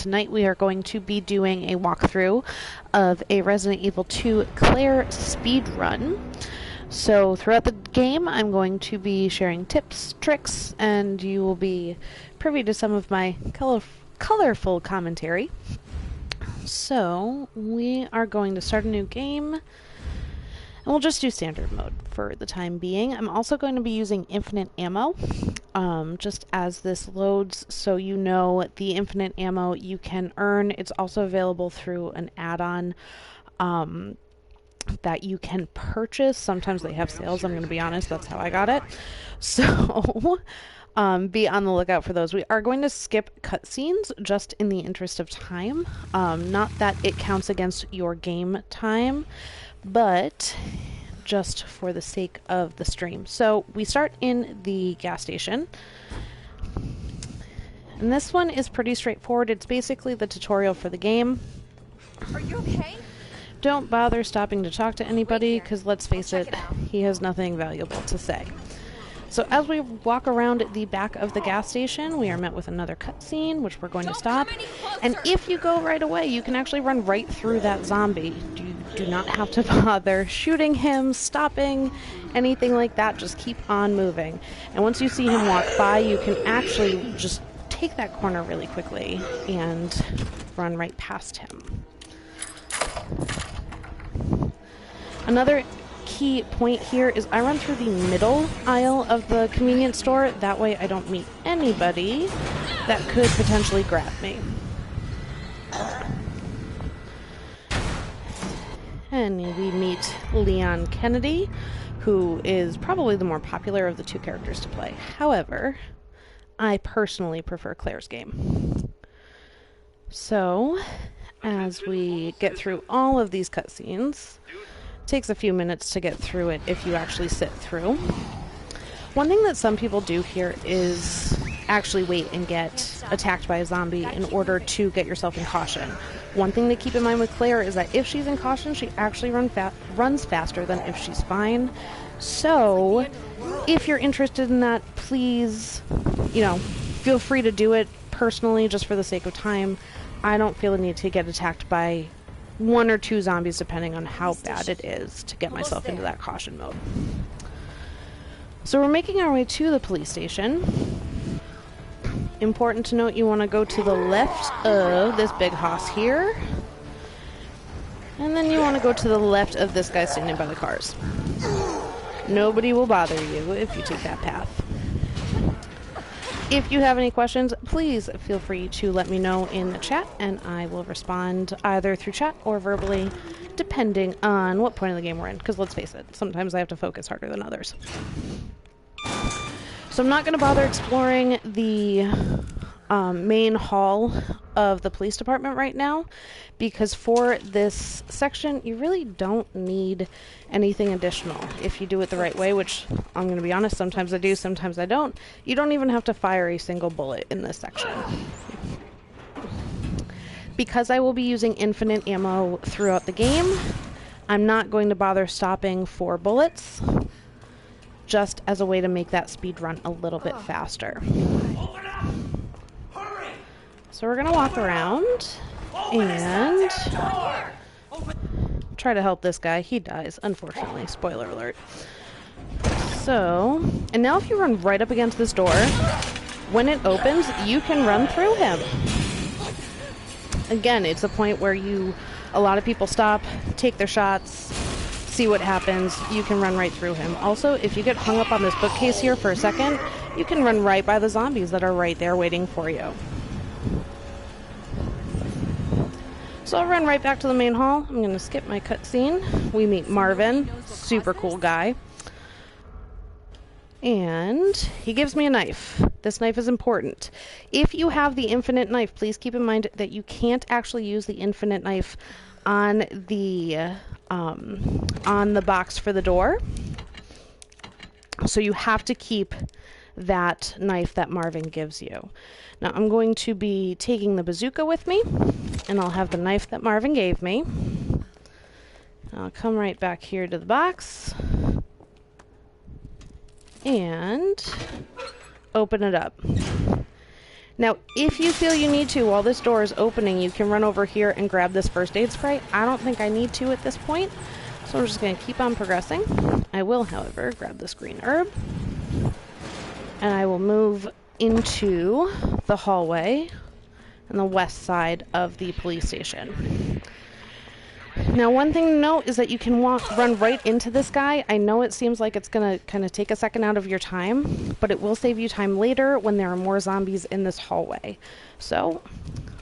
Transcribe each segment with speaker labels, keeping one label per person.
Speaker 1: tonight we are going to be doing a walkthrough of a Resident Evil 2 Claire speedrun. So throughout the game I'm going to be sharing tips, tricks, and you will be privy to some of my colorful commentary. So we are going to start a new game. And we'll just do standard mode for the time being. I'm also going to be using infinite ammo, just as this loads, so you know the infinite ammo you can earn. It's also available through an add-on that you can purchase. Sometimes they have sales, I'm going to be honest, that's how I got it. So be on the lookout for those. We are going to skip cutscenes just in the interest of time. Not that it counts against your game time, but just for the sake of the stream. So we start in the gas station. And this one is pretty straightforward. It's basically the tutorial for the game.
Speaker 2: Are you okay?
Speaker 1: Don't bother stopping to talk to anybody, because let's face it, he has nothing valuable to say. So as we walk around the back of the gas station, we are met with another cutscene, which we're going to stop. And if you go right away, you can actually run right through that zombie. You do not have to bother shooting him, stopping, anything like that. Just keep on moving. And once you see him walk by, you can actually just take that corner really quickly and run right past him. Another key point here is I run through the middle aisle of the convenience store. That way I don't meet anybody that could potentially grab me. And we meet Leon Kennedy, who is probably the more popular of the two characters to play. However, I personally prefer Claire's game. So, as we get through all of these cutscenes, takes a few minutes to get through it if you actually sit through. One thing that some people do here is actually wait and get attacked by a zombie in order to get yourself in caution. One thing to keep in mind with Claire is that if she's in caution, she actually runs faster than if she's fine. So, if you're interested in that, please, feel free to do it. Personally, just for the sake of time, I don't feel the need to get attacked by one or two zombies, depending on how bad it is, to get myself into that caution mode. So we're making our way to the police station. Important to note, you want to go to the left of this big house here. And then you want to go to the left of this guy standing by the cars. Nobody will bother you if you take that path. If you have any questions, please feel free to let me know in the chat, and I will respond either through chat or verbally, depending on what point of the game we're in, because let's face it, sometimes I have to focus harder than others. So I'm not going to bother exploring the main hall of the police department right now, because for this section you really don't need anything additional if you do it the right way, which I'm going to be honest, sometimes I do, sometimes I don't. You don't even have to fire a single bullet in this section. Because I will be using infinite ammo throughout the game, I'm not going to bother stopping for bullets, just as a way to make that speed run a little bit faster. So we're gonna walk around and try to help this guy. He dies, unfortunately. Spoiler alert. So, and now if you run right up against this door, when it opens, you can run through him. Again, it's a point where a lot of people stop, take their shots, see what happens. You can run right through him. Also, if you get hung up on this bookcase here for a second, you can run right by the zombies that are right there waiting for you. So I'll run right back to the main hall. I'm going to skip my cutscene. We meet Marvin, super cool guy. And he gives me a knife. This knife is important. If you have the infinite knife, please keep in mind that you can't actually use the infinite knife on the box for the door. So you have to keep that knife that Marvin gives you. Now I'm going to be taking the bazooka with me, and I'll have the knife that Marvin gave me. I'll come right back here to the box and open it up. Now, if you feel you need to, while this door is opening, you can run over here and grab this first aid spray. I don't think I need to at this point, so I'm just going to keep on progressing. I will, however, grab this green herb, and I will move into the hallway on the west side of the police station. Now, one thing to note is that you can run right into this guy. I know it seems like it's going to kind of take a second out of your time, but it will save you time later when there are more zombies in this hallway. So,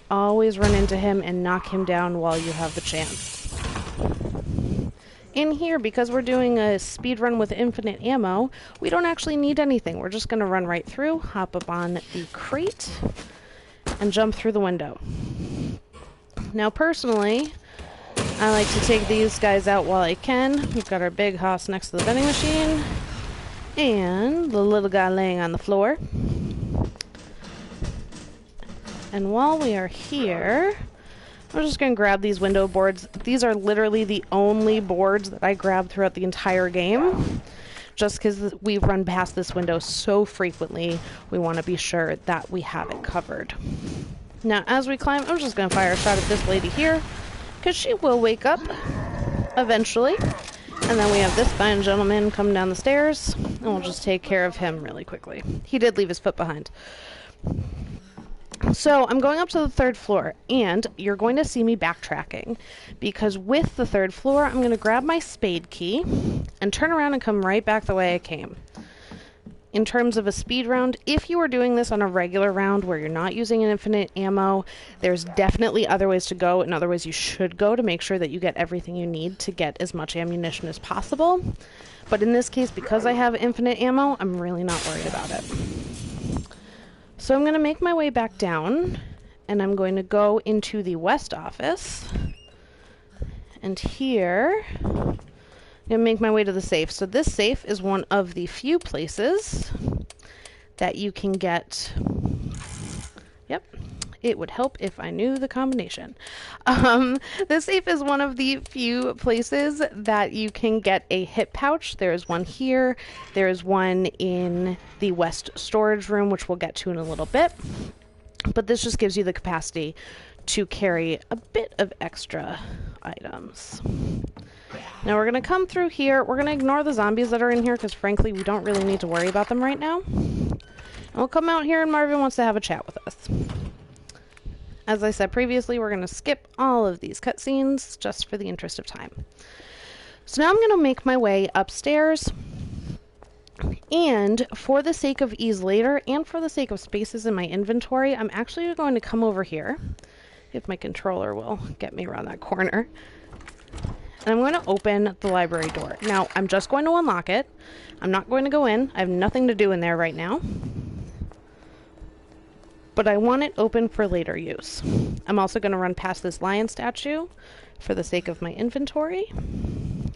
Speaker 1: always run into him and knock him down while you have the chance. In here, because we're doing a speed run with infinite ammo, we don't actually need anything. We're just going to run right through, hop up on the crate, and jump through the window. Now, personally, I like to take these guys out while I can. We've got our big hoss next to the vending machine, and the little guy laying on the floor. And while we are here, I'm just going to grab these window boards. These are literally the only boards that I grab throughout the entire game. Just because we've run past this window so frequently, we want to be sure that we have it covered. Now, as we climb, I'm just going to fire a shot at this lady here, because she will wake up eventually. And then we have this fine gentleman come down the stairs, and we'll just take care of him really quickly. He did leave his foot behind. So I'm going up to the 3rd floor, and you're going to see me backtracking, because with the 3rd floor, I'm going to grab my spade key and turn around and come right back the way I came. In terms of a speed round, if you are doing this on a regular round where you're not using an infinite ammo, there's definitely other ways to go and other ways you should go to make sure that you get everything you need to get as much ammunition as possible. But in this case, because I have infinite ammo, I'm really not worried about it. So I'm going to make my way back down, and I'm going to go into the west office. And here, I'm going to make my way to the safe. So this safe is one of the few places that you can get... Yep, it would help if I knew the combination. This safe is one of the few places that you can get a hip pouch. There's one here. There's one in the west storage room, which we'll get to in a little bit. But this just gives you the capacity to carry a bit of extra items. Now we're going to come through here. We're going to ignore the zombies that are in here because frankly we don't really need to worry about them right now. And we'll come out here and Marvin wants to have a chat with us. As I said previously, we're going to skip all of these cutscenes just for the interest of time. So now I'm going to make my way upstairs. And for the sake of ease later and for the sake of spaces in my inventory, I'm actually going to come over here, if my controller will get me around that corner. And I'm going to open the library door. Now, I'm just going to unlock it. I'm not going to go in. I have nothing to do in there right now. But I want it open for later use. I'm also going to run past this lion statue for the sake of my inventory.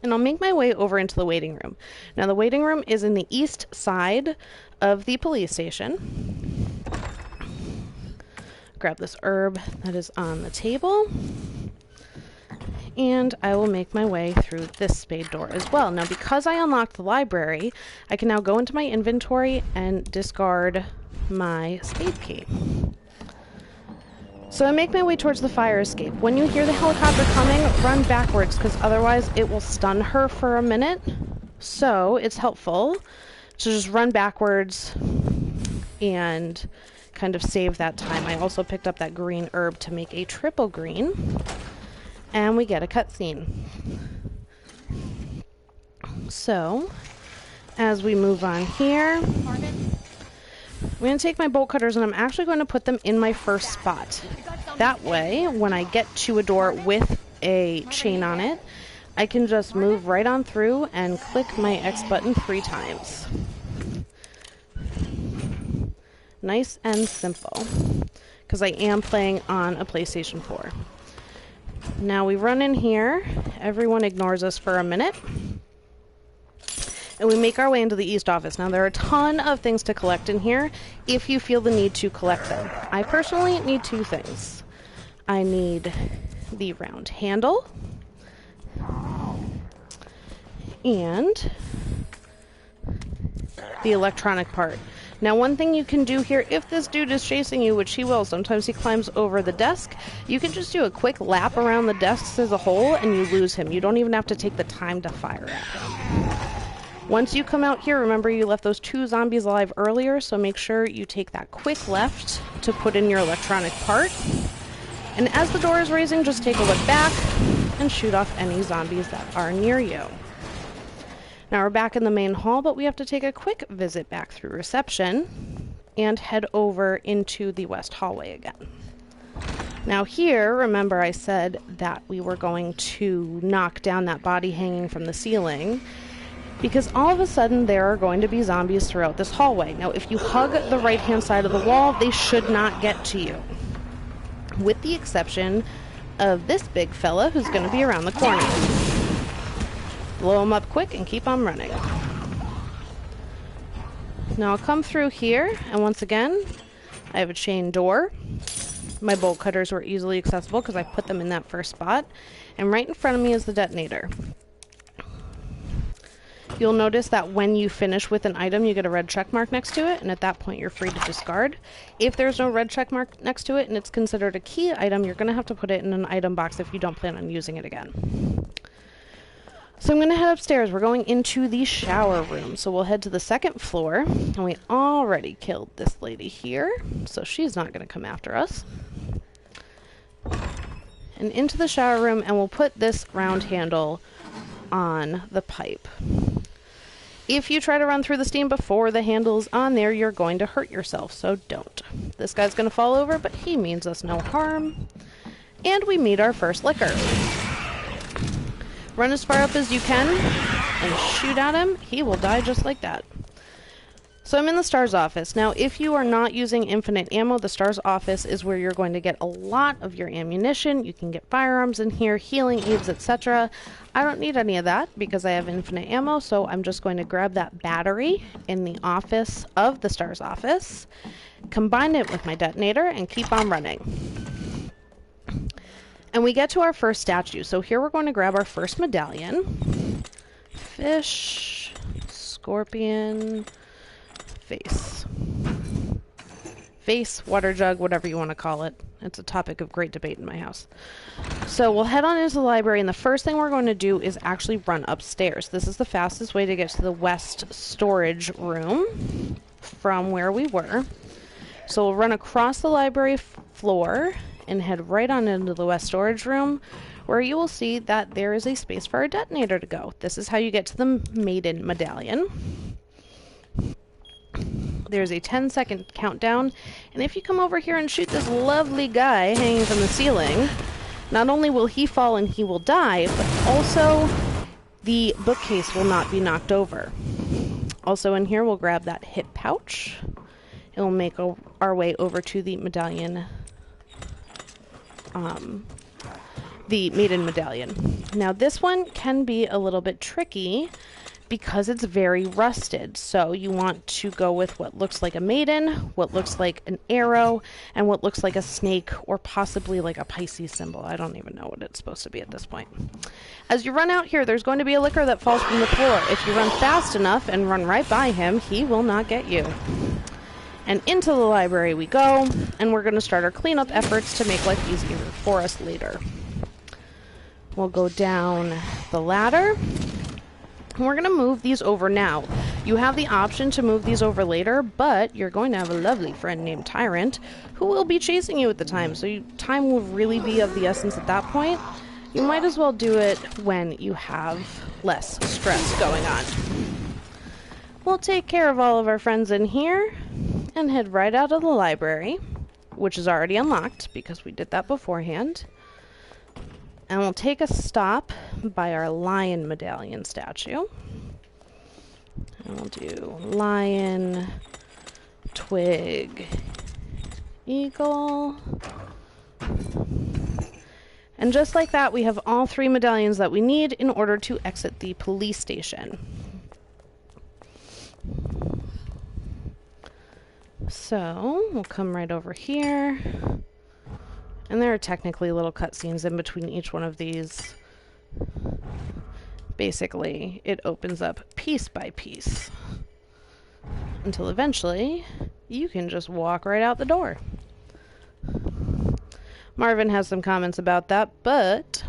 Speaker 1: And I'll make my way over into the waiting room. Now, the waiting room is in the east side of the police station. Grab this herb that is on the table. And I will make my way through this spade door as well. Now, because I unlocked the library, I can now go into my inventory and discard my spade key. So I make my way towards the fire escape. When you hear the helicopter coming, run backwards, because otherwise it will stun her for a minute. So it's helpful to just run backwards and kind of save that time. I also picked up that green herb to make a triple green. And we get a cutscene. So, as we move on here, I'm going to take my bolt cutters and I'm actually going to put them in my first spot. That way, when I get to a door with a chain on it, I can just move right on through and click my X button 3 times. Nice and simple, because I am playing on a PlayStation 4. Now we run in here, everyone ignores us for a minute, and we make our way into the east office. Now there are a ton of things to collect in here if you feel the need to collect them. I personally need 2 things. I need the round handle and the electronic part. Now, one thing you can do here, if this dude is chasing you, which he will, sometimes he climbs over the desk, you can just do a quick lap around the desks as a whole and you lose him. You don't even have to take the time to fire at him. Once you come out here, remember you left those 2 zombies alive earlier, so make sure you take that quick left to put in your electronic part. And as the door is raising, just take a look back and shoot off any zombies that are near you. Now we're back in the main hall, but we have to take a quick visit back through reception and head over into the west hallway again. Now here, remember I said that we were going to knock down that body hanging from the ceiling, because all of a sudden there are going to be zombies throughout this hallway. Now if you hug the right-hand side of the wall, they should not get to you, with the exception of this big fella who's going to be around the corner. Blow him up quick and keep on running. Now I'll come through here, and once again, I have a chain door. My bolt cutters were easily accessible because I put them in that first spot. And right in front of me is the detonator. You'll notice that when you finish with an item, you get a red check mark next to it, and at that point you're free to discard. If there's no red check mark next to it and it's considered a key item, you're going to have to put it in an item box if you don't plan on using it again. So I'm going to head upstairs. We're going into the shower room. So we'll head to the 2nd floor. And we already killed this lady here, so she's not going to come after us. And into the shower room, and we'll put this round handle on the pipe. If you try to run through the steam before the handle's on there, you're going to hurt yourself, so don't. This guy's going to fall over, but he means us no harm. And we meet our first licker. Run as far up as you can and shoot at him. He will die just like that. So I'm in the STARS office. Now, if you are not using infinite ammo, the STARS office is where you're going to get a lot of your ammunition. You can get firearms in here, healing aids, etc. I don't need any of that because I have infinite ammo, so I'm just going to grab that battery in the office of the STARS office, combine it with my detonator, and keep on running. And we get to our first statue. So here we're going to grab our first medallion. Fish, scorpion, face. Vase, water jug, whatever you want to call it. It's a topic of great debate in my house. So we'll head on into the library, and the first thing we're going to do is actually run upstairs. This is the fastest way to get to the west storage room from where we were. So we'll run across the library floor and head right on into the west storage room, where you will see that there is a space for our detonator to go. This is how you get to the maiden medallion. There's a 10-second countdown, and if you come over here and shoot this lovely guy hanging from the ceiling, not only will he fall and he will die, but also the bookcase will not be knocked over. Also in here, we'll grab that hip pouch, and we'll make our way over to the medallion, the maiden medallion. Now this one can be a little bit tricky because it's very rusted. So you want to go with what looks like a maiden, what looks like an arrow, and what looks like a snake, or possibly like a Pisces symbol. I don't even know what it's supposed to be at this point. As you run out here, there's going to be a licker that falls from the floor. If you run fast enough and run right by him, he will not get you. And into the library we go, and we're going to start our cleanup efforts to make life easier for us later. We'll go down the ladder. We're going to move these over now. You have the option to move these over later, but you're going to have a lovely friend named Tyrant who will be chasing you at the time, so time will really be of the essence at that point. You might as well do it when you have less stress going on. We'll take care of all of our friends in here and head right out of the library, which is already unlocked because we did that beforehand. And we'll take a stop by our lion medallion statue. And we'll do lion, twig, eagle. And just like that, we have all 3 medallions that we need in order to exit the police station. So we'll come right over here. And there are technically little cutscenes in between each one of these. Basically, it opens up piece by piece. until eventually you can just walk right out the door. Marvin has some comments about that, but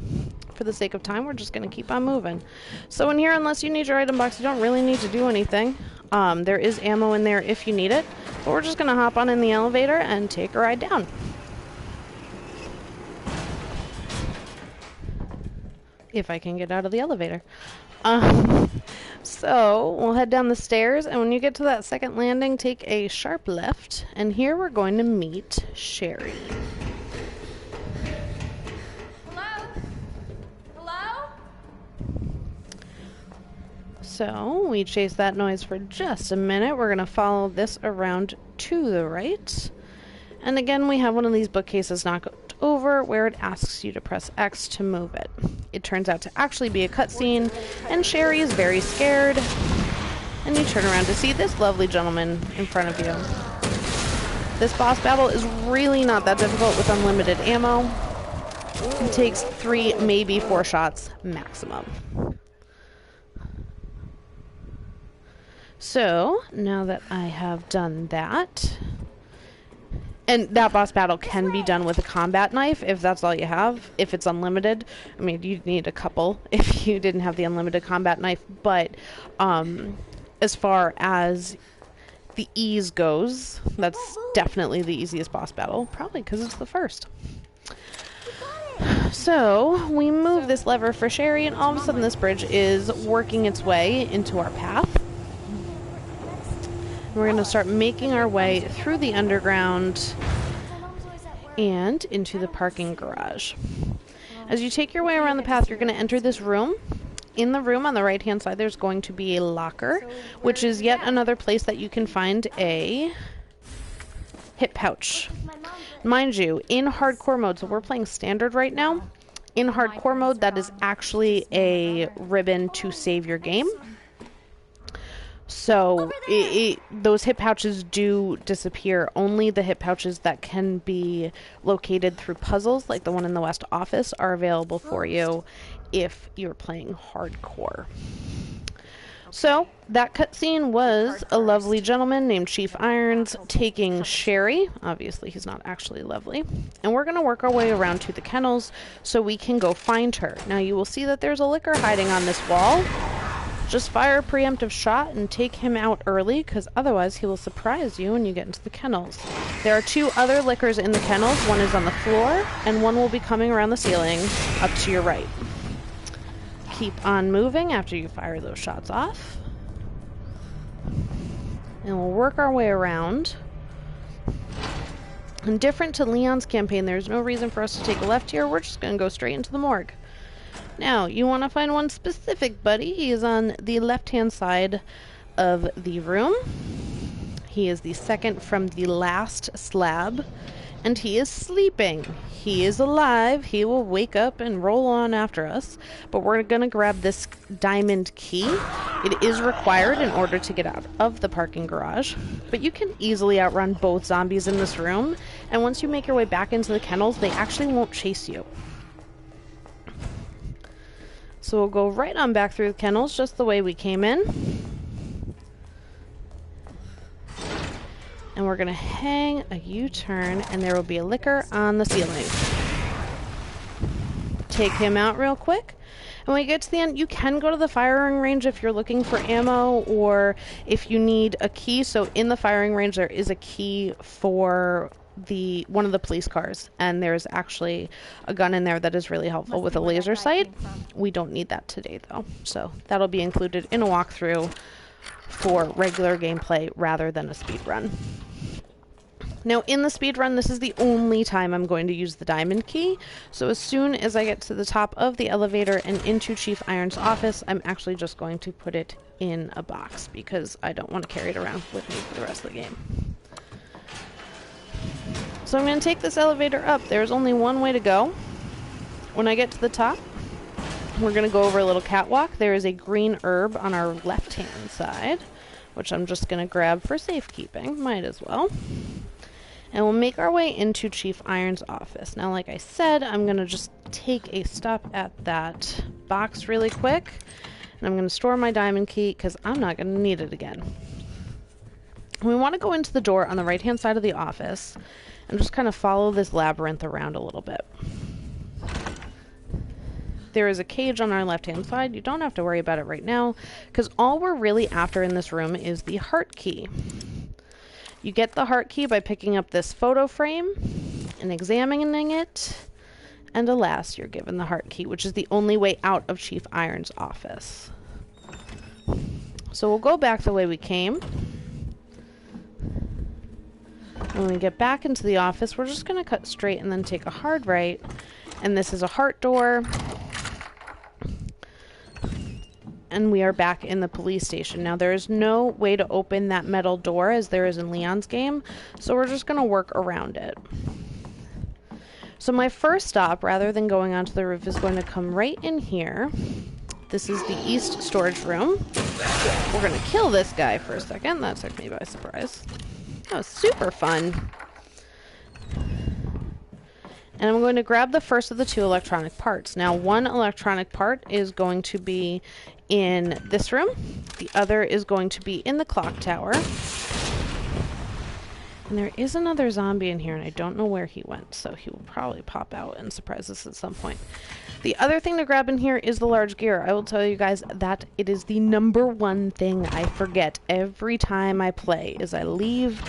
Speaker 1: for the sake of time, we're just going to keep on moving. So in here, unless you need your item box, you don't really need to do anything. There is ammo in there if you need it, but we're just going to hop on in the elevator and take a ride down. If I can get out of the elevator. So we'll head down the stairs, and when you get to that second landing, take a sharp left, and here we're going to meet Sherry.
Speaker 2: Hello? Hello?
Speaker 1: So we chase that noise for just a minute. We're going to follow this around to the right. And again, we have one of these bookcases knocked over where it asks you to press X to move it. It turns out to actually be a cutscene, and Sherry is very scared. And you turn around to see this lovely gentleman in front of you. This boss battle is really not that difficult with unlimited ammo. It takes 3, maybe 4 shots maximum. So, now that I have done that, and that boss battle can be done with a combat knife if that's all you have, if it's unlimited. I mean, you'd need a couple if you didn't have the unlimited combat knife, but as far as the ease goes, that's definitely the easiest boss battle, probably because it's the first. So, we move this lever for Sherry, and all of a sudden this bridge is working its way into our path. We're going to start making our way through the underground and into the parking garage. As you take your way around the path, you're going to enter this room. In the room on the right-hand side, there's going to be a locker, which is yet another place that you can find a hip pouch. Mind you, in hardcore mode, so we're playing standard right now. In hardcore mode, that is actually a ribbon to save your game. So those hip pouches do disappear. Only the hip pouches that can be located through puzzles, like the one in the West Office, are available for you if you're playing hardcore. So that cutscene was a lovely gentleman named Chief Irons taking Sherry. Obviously, he's not actually lovely. And we're going to work our way around to the kennels so we can go find her. Now, you will see that there's a licker hiding on this wall. Just fire a preemptive shot and take him out early, because otherwise he will surprise you when you get into the kennels. There are 2 other lickers in the kennels. One is on the floor, and one will be coming around the ceiling up to your right. Keep on moving after you fire those shots off. And we'll work our way around. And different to Leon's campaign, there's no reason for us to take a left here. We're just going to go straight into the morgue. Now, you want to find one specific buddy. He is on the left-hand side of the room. He is the second from the last slab, and he is sleeping. He is alive. He will wake up and roll on after us, but we're going to grab this diamond key. It is required in order to get out of the parking garage, but you can easily outrun both zombies in this room, and once you make your way back into the kennels, they actually won't chase you. So we'll go right on back through the kennels, just the way we came in. And we're going to hang a U-turn, and there will be a licker on the ceiling. Take him out real quick. And when you get to the end, you can go to the firing range if you're looking for ammo, or if you need a key. So in the firing range, there is a key for one of the police cars, and there's actually a gun in there that is really helpful with a laser sight. We don't need that today though, so that'll be included in a walkthrough for regular gameplay rather than a speed run. Now in the speed run, this is the only time I'm going to use the diamond key, so as soon as I get to the top of the elevator and into Chief Irons' office, I'm actually just going to put it in a box because I don't want to carry it around with me for the rest of the game. So I'm going to take this elevator up. There's only one way to go. When I get to the top, we're going to go over a little catwalk. There is a green herb on our left-hand side, which I'm just going to grab for safekeeping. Might as well. And we'll make our way into Chief Irons' office. Now, like I said, I'm going to just take a stop at that box really quick. And I'm going to store my diamond key because I'm not going to need it again. We want to go into the door on the right-hand side of the office and just kind of follow this labyrinth around a little bit. There is a cage on our left-hand side. You don't have to worry about it right now, because all we're really after in this room is the heart key. You get the heart key by picking up this photo frame and examining it, and alas, you're given the heart key, which is the only way out of Chief Iron's office. So we'll go back the way we came. When we get back into the office, we're just going to cut straight and then take a hard right, and this is a heart door. And we are back in the police station. Now, there is no way to open that metal door as there is in Leon's game, so we're just going to work around it. So my first stop, rather than going onto the roof, is going to come right in here. This is the east storage room. We're going to kill this guy for a second. That took me by surprise. That was super fun. And I'm going to grab the first of the two electronic parts. Now, one electronic part is going to be in this room. The other is going to be in the clock tower. And there is another zombie in here, and I don't know where he went, so he will probably pop out and surprise us at some point. The other thing to grab in here is the large gear. I will tell you guys that it is the #1 thing I forget every time I play, is I leave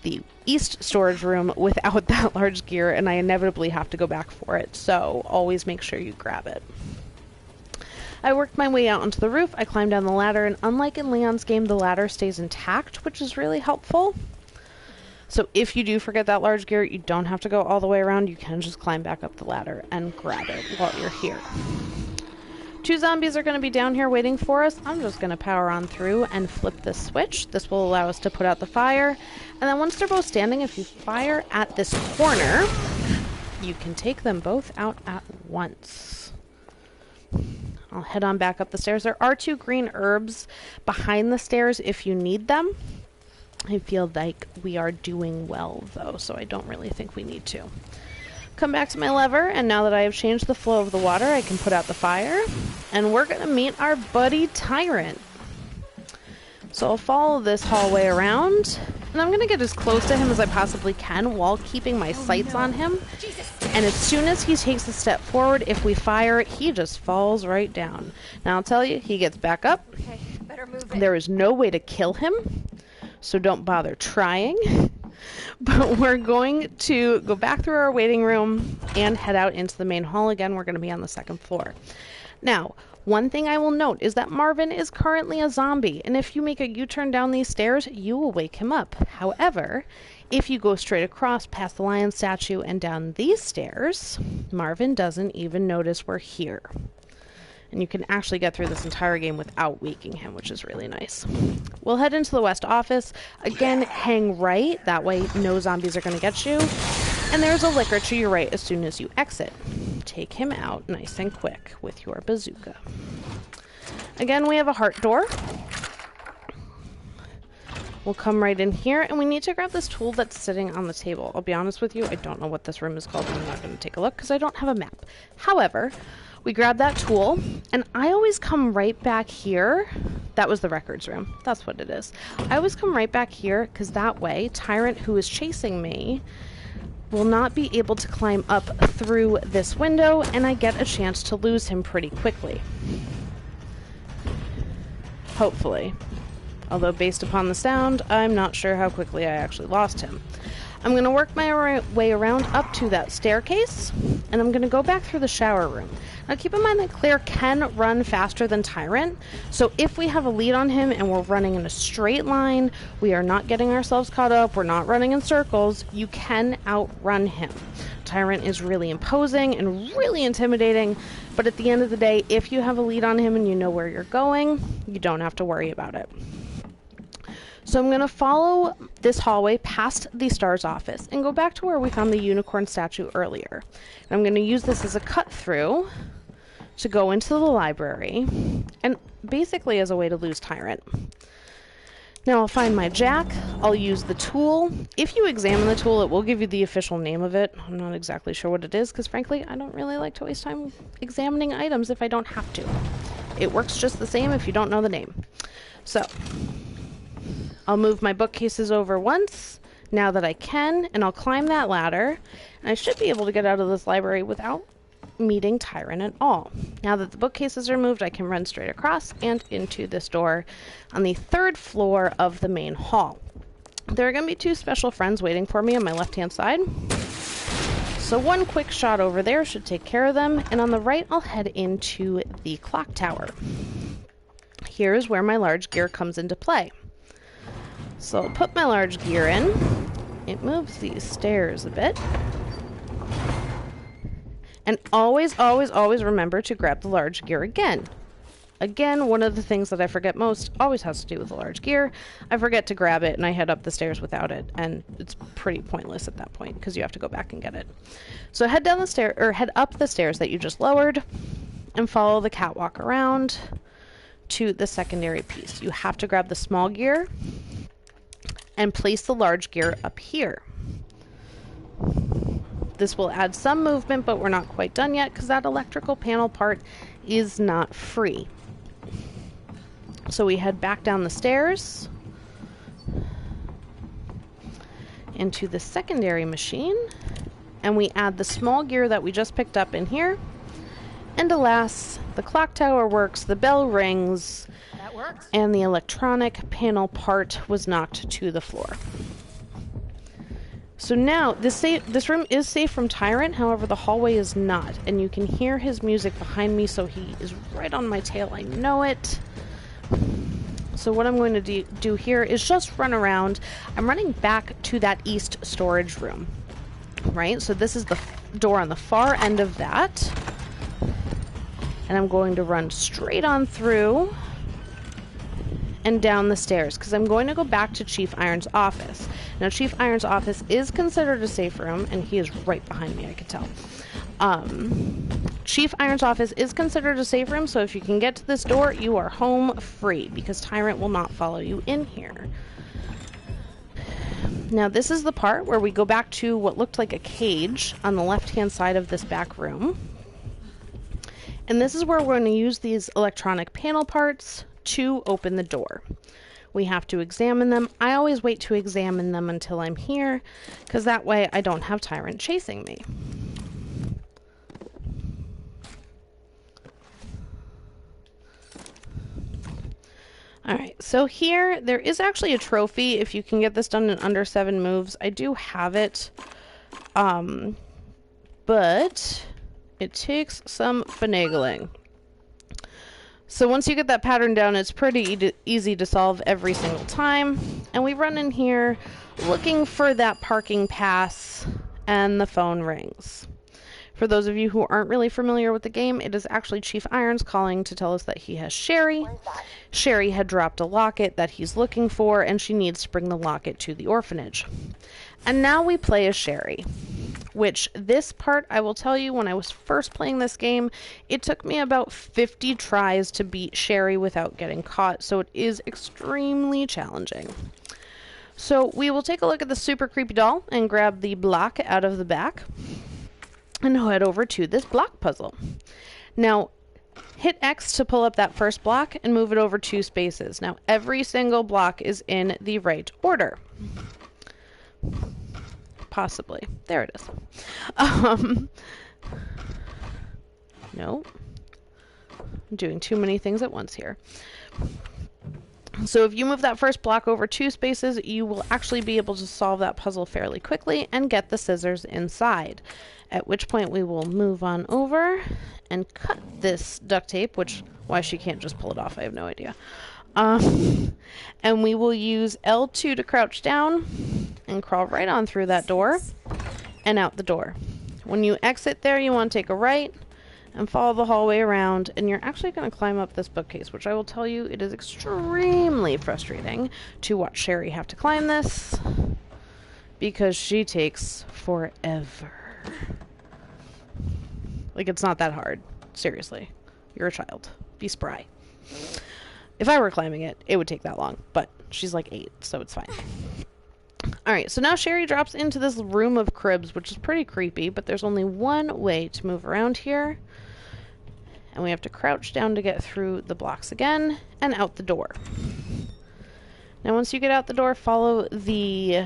Speaker 1: the east storage room without that large gear, and I inevitably have to go back for it, so always make sure you grab it. I worked my way out onto the roof, I climbed down the ladder, and unlike in Leon's game, the ladder stays intact, which is really helpful. So if you do forget that large gear, you don't have to go all the way around, you can just climb back up the ladder and grab it while you're here. 2 zombies are going to be down here waiting for us. I'm just going to power on through and flip this switch. This will allow us to put out the fire. And then once they're both standing, if you fire at this corner, you can take them both out at once. I'll head on back up the stairs. There are 2 green herbs behind the stairs if you need them. I feel like we are doing well, though, so I don't really think we need to. Come back to my lever, and now that I have changed the flow of the water, I can put out the fire, and we're going to meet our buddy Tyrant. So I'll follow this hallway around, and I'm going to get as close to him as I possibly can while keeping my sights on him. And as soon as he takes a step forward, if we fire, he just falls right down. Now I'll tell you, he gets back up.
Speaker 2: Okay, better move it.
Speaker 1: There is no way to kill him, so don't bother trying. But we're going to go back through our waiting room and head out into the main hall again. We're going to be on the 2nd floor. Now, one thing I will note is that Marvin is currently a zombie, and if you make a U-turn down these stairs, you will wake him up. However, if you go straight across past the lion statue and down these stairs, Marvin doesn't even notice we're here. And you can actually get through this entire game without waking him, which is really nice. We'll head into the west office. Again, hang right. That way no zombies are going to get you. And there's a liquor to your right as soon as you exit. Take him out nice and quick with your bazooka. Again, we have a heart door. We'll come right in here, and we need to grab this tool that's sitting on the table. I'll be honest with you, I don't know what this room is called, and I'm not going to take a look because I don't have a map. However, we grab that tool, and I always come right back here. That was the records room. That's what it is. I always come right back here because that way, Tyrant, who is chasing me, will not be able to climb up through this window, and I get a chance to lose him pretty quickly. Hopefully. Although based upon the sound, I'm not sure how quickly I actually lost him. I'm going to work my way around up to that staircase, and I'm going to go back through the shower room. Now keep in mind that Claire can run faster than Tyrant, so if we have a lead on him and we're running in a straight line, we are not getting ourselves caught up, we're not running in circles, you can outrun him. Tyrant is really imposing and really intimidating, but at the end of the day, if you have a lead on him and you know where you're going, you don't have to worry about it. So I'm going to follow this hallway past the STARS office and go back to where we found the unicorn statue earlier. And I'm going to use this as a cut through to go into the library and basically as a way to lose Tyrant. Now I'll find my jack, I'll use the tool. If you examine the tool, it will give you the official name of it. I'm not exactly sure what it is because frankly, I don't really like to waste time examining items if I don't have to. It works just the same if you don't know the name. So I'll move my bookcases over once, now that I can, and I'll climb that ladder, and I should be able to get out of this library without meeting Tyrant at all. Now that the bookcases are moved, I can run straight across and into this door on the 3rd floor of the main hall. There are going to be 2 special friends waiting for me on my left-hand side. So one quick shot over there should take care of them, and on the right I'll head into the clock tower. Here's where my large gear comes into play. So I'll put my large gear in. It moves these stairs a bit. And always, always, always remember to grab the large gear again. Again, one of the things that I forget most always has to do with the large gear. I forget to grab it and I head up the stairs without it, and it's pretty pointless at that point because you have to go back and get it. So head down the stair, or head up the stairs that you just lowered and follow the catwalk around to the secondary piece. You have to grab the small gear and place the large gear up here. This will add some movement, but we're not quite done yet because that electrical panel part is not free. So we head back down the stairs into the secondary machine, and we add the small gear that we just picked up in here. And alas, the clock tower works, the bell rings,
Speaker 2: That works.
Speaker 1: and the electronic panel part was knocked to the floor. So now, this room is safe from Tyrant, however the hallway is not, and you can hear his music behind me, so he is right on my tail, I know it. So what I'm going to do here is just run around. I'm running back to that east storage room, right? So this is the door on the far end of that, and I'm going to run straight on through and down the stairs because I'm going to go back to Chief Iron's office. Now, Chief Iron's office is considered a safe room, and he is right behind me, I can tell. Chief Iron's office is considered a safe room, so if you can get to this door, you are home free because Tyrant will not follow you in here. Now, this is the part where we go back to what looked like a cage on the left-hand side of this back room. And this is where we're going to use these electronic panel parts to open the door. We have to examine them. I always wait to examine them until I'm here, because that way I don't have Tyrant chasing me. Alright, so here, there is actually a trophy if you can get this done in under 7 moves. I do have it, but it takes some finagling. So once you get that pattern down, it's pretty easy to solve every single time. And we run in here looking for that parking pass, and the phone rings. For those of you who aren't really familiar with the game, it is actually Chief Irons calling to tell us that he has Sherry. Sherry had dropped a locket that he's looking for, and she needs to bring the locket to the orphanage. And now we play as Sherry, which this part, I will tell you, when I was first playing this game, it took me about 50 tries to beat Sherry without getting caught, so it is extremely challenging. So we will take a look at the super creepy doll and grab the block out of the back and head over to this block puzzle. Now, hit X to pull up that first block and move it over 2 spaces. Now, every single block is in the right order. Possibly. There it is. No. I'm doing too many things at once here. So if you move that first block over 2 spaces, you will actually be able to solve that puzzle fairly quickly and get the scissors inside. At which point we will move on over and cut this duct tape, which, why she can't just pull it off, I have no idea. And we will use L2 to crouch down and crawl right on through that door and out the door. When you exit there, you want to take a right and follow the hallway around, and you're actually going to climb up this bookcase, which I will tell you, it is extremely frustrating to watch Sherry have to climb this because she takes forever. Like, it's not that hard. Seriously. You're a child. Be spry. If I were climbing it, it would take that long, but she's like 8, so it's fine. Alright, so now Sherry drops into this room of cribs, which is pretty creepy, but there's only one way to move around here. And we have to crouch down to get through the blocks again, and out the door. Now once you get out the door, follow the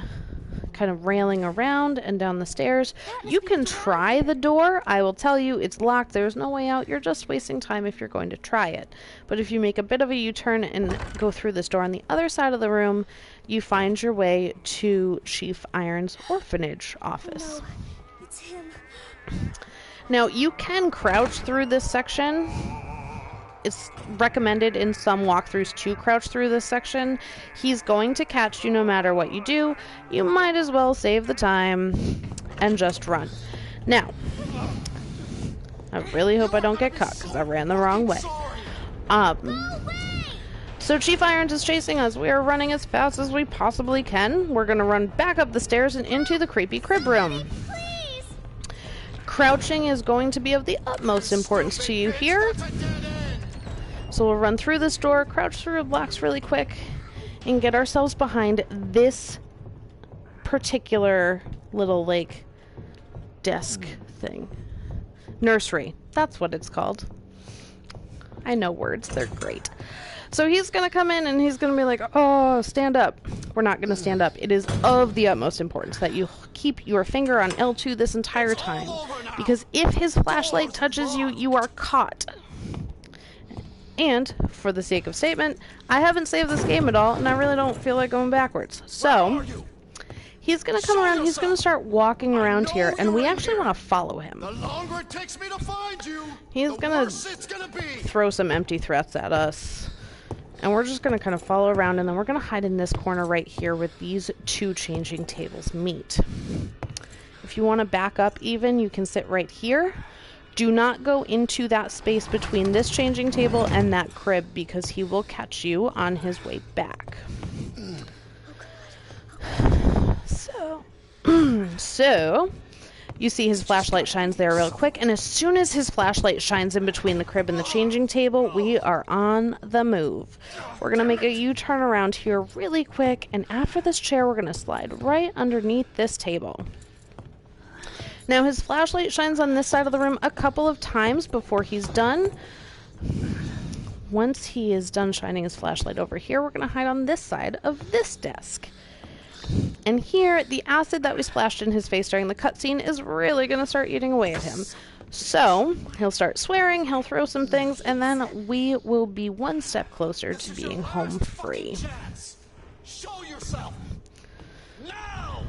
Speaker 1: kind of railing around and down the stairs. You can try the door. I will tell you it's locked. There's no way out. You're just wasting time if you're going to try it. But if you make a bit of a U-turn and go through this door on the other side of the room, you find your way to Chief Iron's orphanage office.
Speaker 3: No, it's him.
Speaker 1: Now you can crouch through this section. It's recommended in some walkthroughs to crouch through this section. He's going to catch you no matter what you do. You might as well save the time and just run. Now, I really hope I don't get caught because I ran the wrong way. So Chief Irons is chasing us. We are running as fast as we possibly can. We're going to run back up the stairs and into the creepy crib room. Crouching is going to be of the utmost importance to you here. So we'll run through this door, crouch through the blocks really quick, and get ourselves behind this particular little, like, desk thing. Nursery. That's what it's called. I know words. They're great. So he's going to come in and he's going to be like, oh, stand up. We're not going to stand up. It is of the utmost importance that you keep your finger on L2 this entire time. Because if his flashlight touches you, you are caught. And, for the sake of statement, I haven't saved this game at all, and I really don't feel like going backwards. So, he's going to come around, he's going to start walking around here, and we actually want to follow him.
Speaker 4: The longer it takes me to find you,
Speaker 1: He's going to throw some empty threats at us. And we're just going to kind of follow around, and then we're going to hide in this corner right here where these two changing tables meet. If you want to back up even, you can sit right here. Do not go into that space between this changing table and that crib because he will catch you on his way back. So, you see his flashlight shines there real quick, and as soon as his flashlight shines in between the crib and the changing table, we are on the move. We're going to make a U-turn around here really quick, and after this chair, we're going to slide right underneath this table. Now, his flashlight shines on this side of the room a couple of times before he's done. Once he is done shining his flashlight over here, we're going to hide on this side of this desk. And here, the acid that we splashed in his face during the cutscene is really going to start eating away at him. So, he'll start swearing, he'll throw some things, and then we will be one step closer to being home free.
Speaker 4: Show yourself. Now.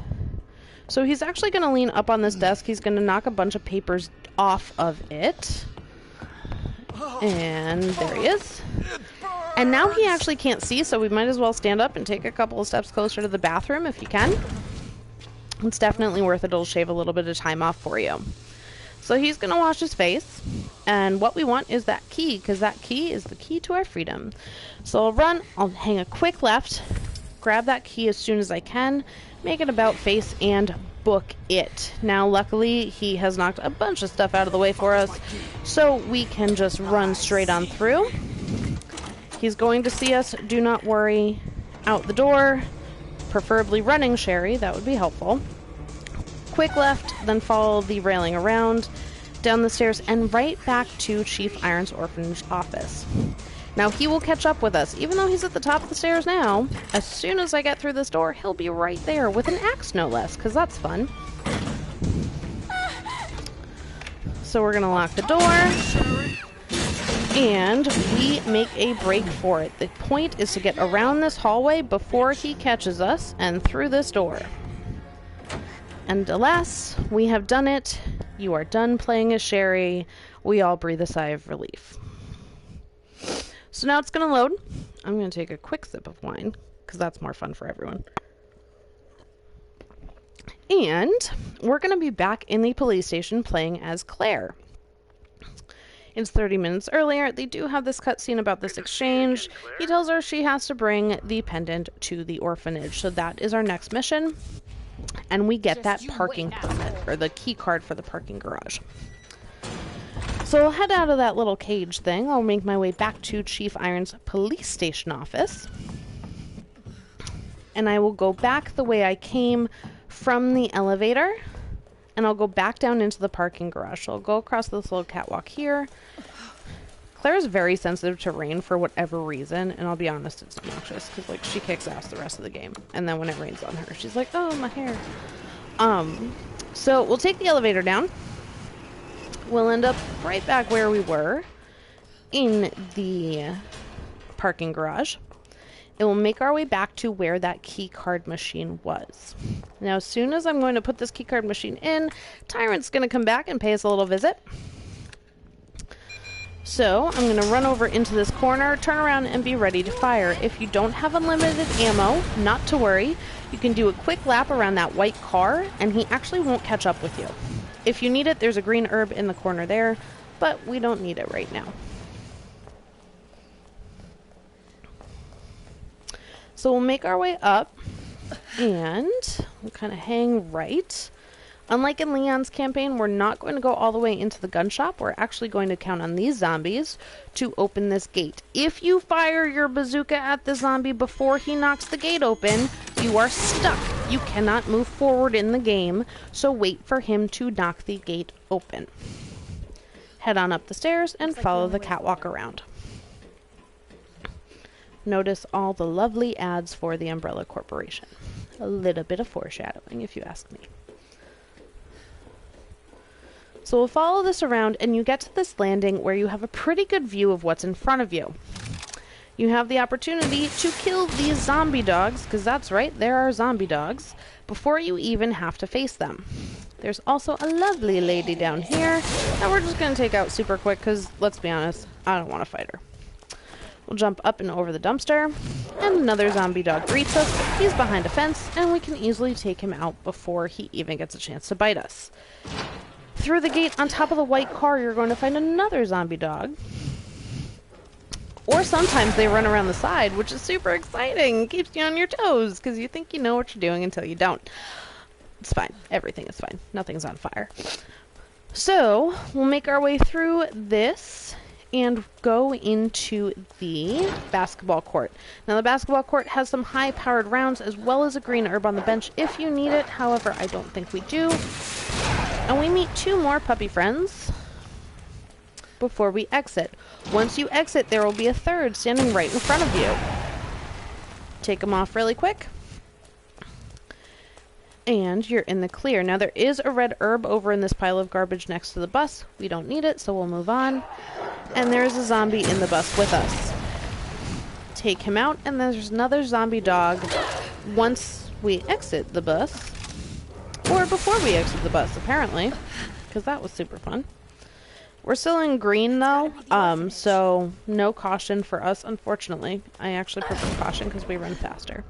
Speaker 1: So he's actually going to lean up on this desk. He's going to knock a bunch of papers off of it. And there he is. And now he actually can't see, so we might as well stand up and take a couple of steps closer to the bathroom if you can. It's definitely worth it. It'll shave a little bit of time off for you. So he's going to wash his face. And what we want is that key, because that key is the key to our freedom. So I'll run. I'll hang a quick left. Grab that key as soon as I can. Make it about face and book it. Now, luckily, he has knocked a bunch of stuff out of the way for us, so we can just run straight on through. He's going to see us. Do not worry. Out the door. Preferably running, Sherry. That would be helpful. Quick left, then follow the railing around, down the stairs, and right back to Chief Iron's orphanage office. Now, he will catch up with us. Even though he's at the top of the stairs now, as soon as I get through this door, he'll be right there with an axe, no less, because that's fun. So we're going to lock the door, and we make a break for it. The point is to get around this hallway before he catches us and through this door. And alas, we have done it. You are done playing as Sherry. We all breathe a sigh of relief. So now it's going to load. I'm going to take a quick sip of wine, because that's more fun for everyone. And we're going to be back in the police station playing as Claire. It's 30 minutes earlier. They do have this cutscene about this exchange. He tells her she has to bring the pendant to the orphanage. So that is our next mission. And we get that parking permit, or the key card for the parking garage. So I'll head out of that little cage thing. I'll make my way back to Chief Iron's police station office. And I will go back the way I came from the elevator. And I'll go back down into the parking garage. So I'll go across this little catwalk here. Claire is very sensitive to rain for whatever reason, and I'll be honest, it's obnoxious, because, like, she kicks ass the rest of the game. And then when it rains on her, she's like, oh, my hair. So we'll take the elevator down. We'll end up right back where we were in the parking garage. And we'll make our way back to where that key card machine was. Now, as soon as I'm going to put this key card machine in, Tyrant's going to come back and pay us a little visit. So, I'm going to run over into this corner, turn around, and be ready to fire. If you don't have unlimited ammo, not to worry. You can do a quick lap around that white car, and he actually won't catch up with you. If you need it, there's a green herb in the corner there, but we don't need it right now. So we'll make our way up, and we'll kind of hang right. Unlike in Leon's campaign, we're not going to go all the way into the gun shop. We're actually going to count on these zombies to open this gate. If you fire your bazooka at the zombie before he knocks the gate open, you are stuck. You cannot move forward in the game, so wait for him to knock the gate open. Head on up the stairs and follow the catwalk around. Notice all the lovely ads for the Umbrella Corporation. A little bit of foreshadowing, if you ask me. So we'll follow this around, and you get to this landing where you have a pretty good view of what's in front of you. You have the opportunity to kill these zombie dogs, because that's right, there are zombie dogs, before you even have to face them. There's also a lovely lady down here that we're just going to take out super quick, because, let's be honest, I don't want to fight her. We'll jump up and over the dumpster, and another zombie dog greets us. He's behind a fence, and we can easily take him out before he even gets a chance to bite us. Through the gate on top of the white car, you're going to find another zombie dog. Or sometimes they run around the side, which is super exciting. Keeps you on your toes, because you think you know what you're doing until you don't. It's fine. Everything is fine. Nothing's on fire. So, we'll make our way through this and go into the basketball court. Now, the basketball court has some high-powered rounds as well as a green herb on the bench if you need it. However, I don't think we do. And we meet two more puppy friends before we exit. Once you exit, there will be a third standing right in front of you. Take them off really quick. And you're in the clear. Now, there is a red herb over in this pile of garbage next to the bus. We don't need it, so we'll move on. And there's a zombie in the bus with us. Take him out, and there's another zombie dog once we exit the bus. Or before we exit the bus, apparently. Because that was super fun. We're still in green, though. So no caution for us, unfortunately. I actually prefer caution because we run faster.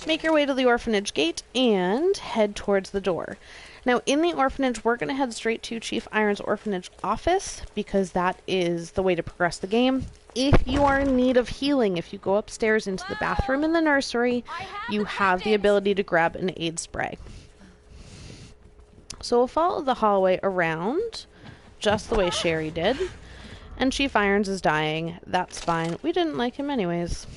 Speaker 1: Make your way to the orphanage gate and head towards the door. Now, in the orphanage, we're going to head straight to Chief Irons' orphanage office because that is the way to progress the game. If you are in need of healing, if you go upstairs into the bathroom in the nursery, you have the ability to grab an aid spray. So we'll follow the hallway around just the way Sherry did. And Chief Irons is dying. That's fine. We didn't like him anyways.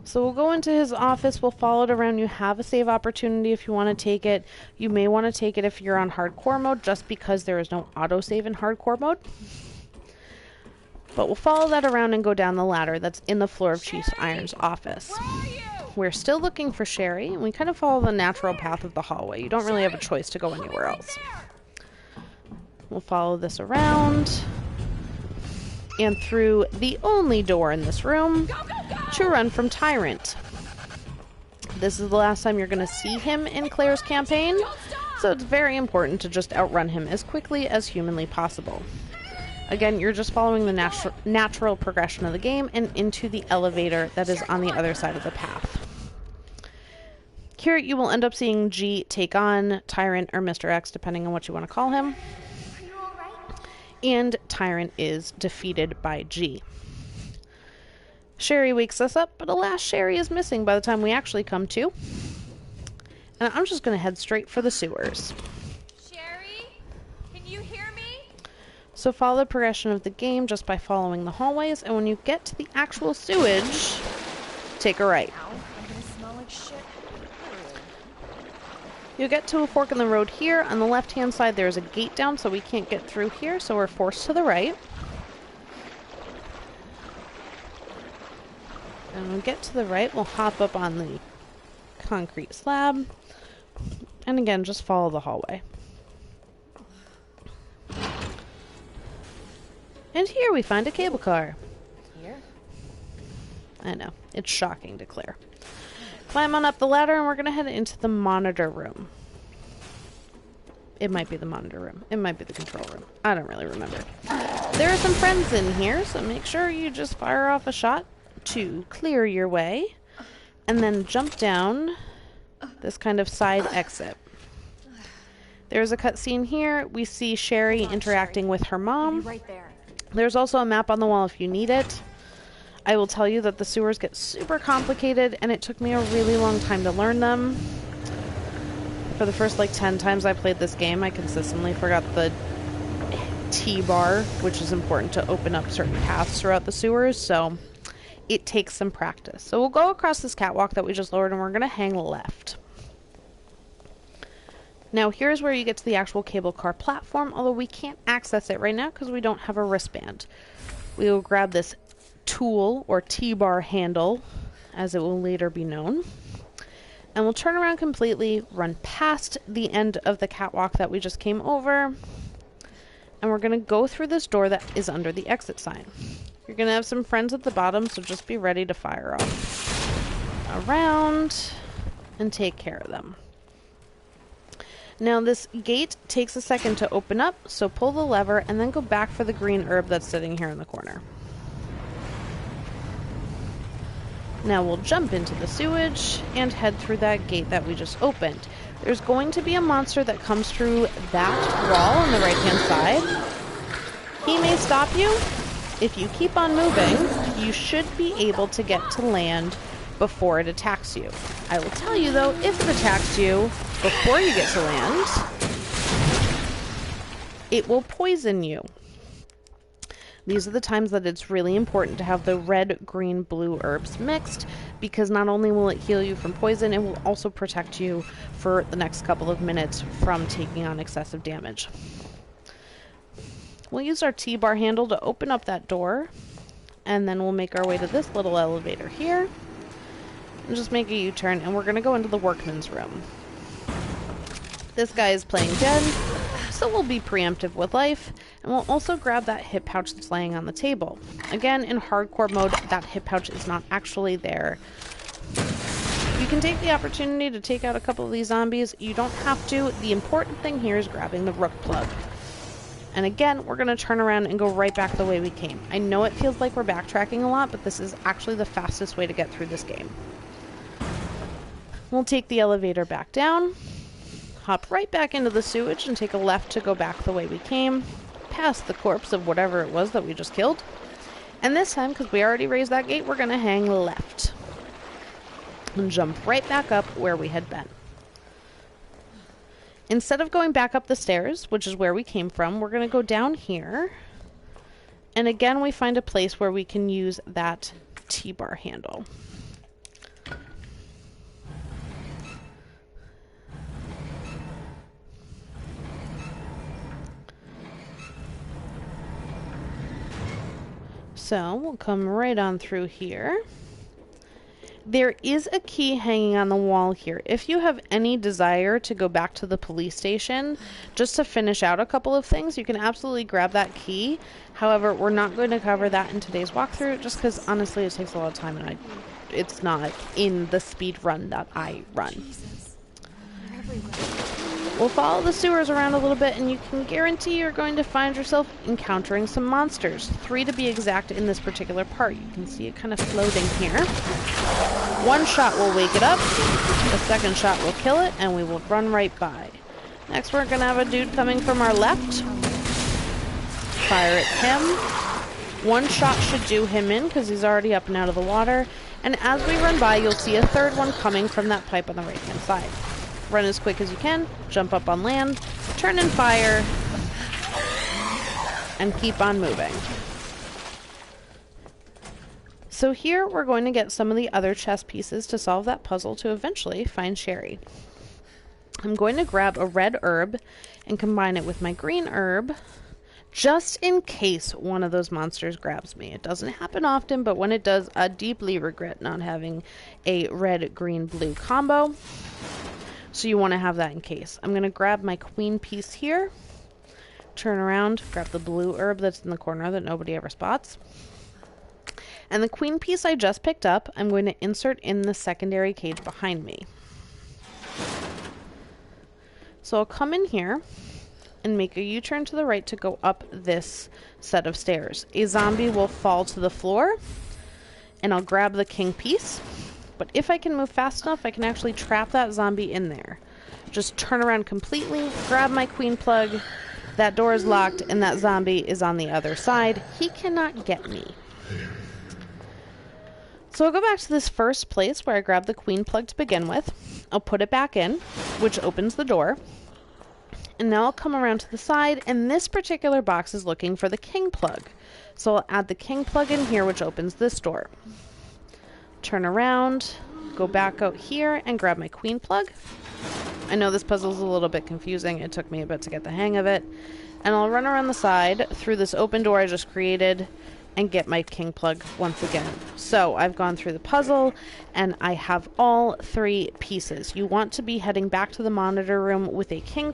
Speaker 1: So we'll go into his office, we'll follow it around. You have a save opportunity if you want to take it. You may want to take it if you're on hardcore mode, just because there is no autosave in hardcore mode. But we'll follow that around and go down the ladder that's in the floor of Chief Irons' office. We're still looking for Sherry, and we kind of follow the natural path of the hallway. You don't really have a choice to go anywhere else. We'll follow this around and through the only door in this room to run from Tyrant. This is the last time you're going to see him in Claire's campaign, so it's very important to just outrun him as quickly as humanly possible. Again, you're just following the natural progression of the game and into the elevator that is on the other side of the path. Here you will end up seeing G take on Tyrant or Mr. X, depending on what you want to call him. And Tyrant is defeated by G. Sherry wakes us up, but alas, Sherry is missing by the time we actually come to. And I'm just going to head straight for the sewers.
Speaker 2: Sherry, can you hear me?
Speaker 1: So follow the progression of the game just by following the hallways, and when you get to the actual sewage, take a right.
Speaker 2: Ow, I'm gonna smell like shit.
Speaker 1: You'll get to a fork in the road here. On the left-hand side, there's a gate down, so we can't get through here, so we're forced to the right. And when we get to the right, we'll hop up on the concrete slab. And again, just follow the hallway. And here we find a cable car.
Speaker 2: Here?
Speaker 1: I know, it's shocking to Claire. Climb on up the ladder and we're going to head into the monitor room. It might be the monitor room. It might be the control room. I don't really remember. There are some friends in here, so make sure you just fire off a shot to clear your way. And then jump down this kind of side exit. There's a cutscene here. We see Sherry interacting with her mom.
Speaker 2: Right there.
Speaker 1: There's also a map on the wall if you need it. I will tell you that the sewers get super complicated, and it took me a really long time to learn them. For the first, 10 times I played this game, I consistently forgot the T-bar, which is important to open up certain paths throughout the sewers, so it takes some practice. So we'll go across this catwalk that we just lowered, and we're going to hang left. Now, here's where you get to the actual cable car platform, although we can't access it right now because we don't have a wristband. We will grab this tool, or T-bar handle, as it will later be known. And we'll turn around completely, run past the end of the catwalk that we just came over, and we're going to go through this door that is under the exit sign. You're going to have some friends at the bottom, so just be ready to fire off around and take care of them. Now this gate takes a second to open up, so pull the lever and then go back for the green herb that's sitting here in the corner. Now we'll jump into the sewage and head through that gate that we just opened. There's going to be a monster that comes through that wall on the right-hand side. He may stop you. If you keep on moving, you should be able to get to land before it attacks you. I will tell you though, if it attacks you before you get to land, it will poison you. These are the times that it's really important to have the red, green, blue herbs mixed, because not only will it heal you from poison, it will also protect you for the next couple of minutes from taking on excessive damage. We'll use our T-bar handle to open up that door, and then we'll make our way to this little elevator here, and just make a U-turn, and we're going to go into the workman's room. This guy is playing dead, so we'll be preemptive with life, and we'll also grab that hip pouch that's laying on the table. Again, in hardcore mode, that hip pouch is not actually there. You can take the opportunity to take out a couple of these zombies. You don't have to. The important thing here is grabbing the rook plug. And again, we're going to turn around and go right back the way we came. I know it feels like we're backtracking a lot, but this is actually the fastest way to get through this game. We'll take the elevator back down, hop right back into the sewage and take a left to go back the way we came, past the corpse of whatever it was that we just killed. And this time, because we already raised that gate, we're going to hang left and jump right back up where we had been. Instead of going back up the stairs, which is where we came from, we're going to go down here. And again, we find a place where we can use that T-bar handle. So we'll come right on through here. There is a key hanging on the wall here. If you have any desire to go back to the police station just to finish out a couple of things, you can absolutely grab that key. However, we're not going to cover that in today's walkthrough just because honestly it takes a lot of time and it's not in the speed run that I run.
Speaker 2: Jesus. They're everywhere.
Speaker 1: We'll follow the sewers around a little bit, and you can guarantee you're going to find yourself encountering some monsters. 3 to be exact in this particular part. You can see it kind of floating here. One shot will wake it up, the second shot will kill it, and we will run right by. Next, we're going to have a dude coming from our left. Fire at him. One shot should do him in, because he's already up and out of the water. And as we run by, you'll see a third one coming from that pipe on the right-hand side. Run as quick as you can, jump up on land, turn and fire, and keep on moving. So here we're going to get some of the other chess pieces to solve that puzzle to eventually find Sherry. I'm going to grab a red herb and combine it with my green herb, just in case one of those monsters grabs me. It doesn't happen often, but when it does, I deeply regret not having a red, green, blue combo. So you want to have that in case. I'm going to grab my queen piece here, turn around, grab the blue herb that's in the corner that nobody ever spots. And the queen piece I just picked up, I'm going to insert in the secondary cage behind me. So I'll come in here and make a U-turn to the right to go up this set of stairs. A zombie will fall to the floor, and I'll grab the king piece. But if I can move fast enough, I can actually trap that zombie in there. Just turn around completely, grab my queen plug, that door is locked, and that zombie is on the other side. He cannot get me. So I'll go back to this first place where I grabbed the queen plug to begin with. I'll put it back in, which opens the door. And now I'll come around to the side, and this particular box is looking for the king plug. So I'll add the king plug in here, which opens this door. Turn around, go back out here, and grab my queen plug. I know this puzzle is a little bit confusing. It took me a bit to get the hang of it. And I'll run around the side through this open door I just created and get my king plug once again. So I've gone through the puzzle and I have all three pieces. You want to be heading back to the monitor room with a king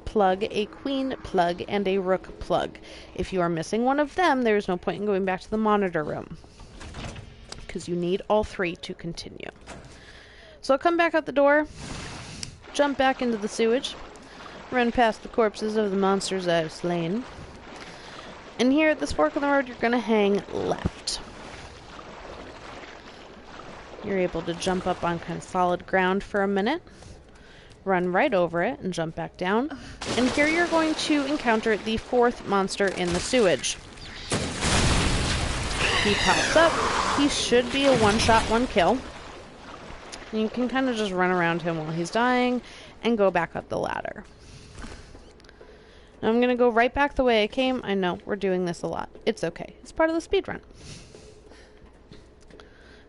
Speaker 1: plug, a queen plug, and a rook plug. If you are missing one of them, there's no point in going back to the monitor room, because you need all three to continue. So I'll come back out the door, jump back into the sewage, run past the corpses of the monsters I've slain. And here at this fork in the road, you're going to hang left. You're able to jump up on kind of solid ground for a minute, run right over it, and jump back down. And here you're going to encounter the fourth monster in the sewage. He pops up. He should be a one-shot, one-kill. And you can kind of just run around him while he's dying and go back up the ladder. Now I'm going to go right back the way I came. I know, we're doing this a lot. It's okay. It's part of the speed run.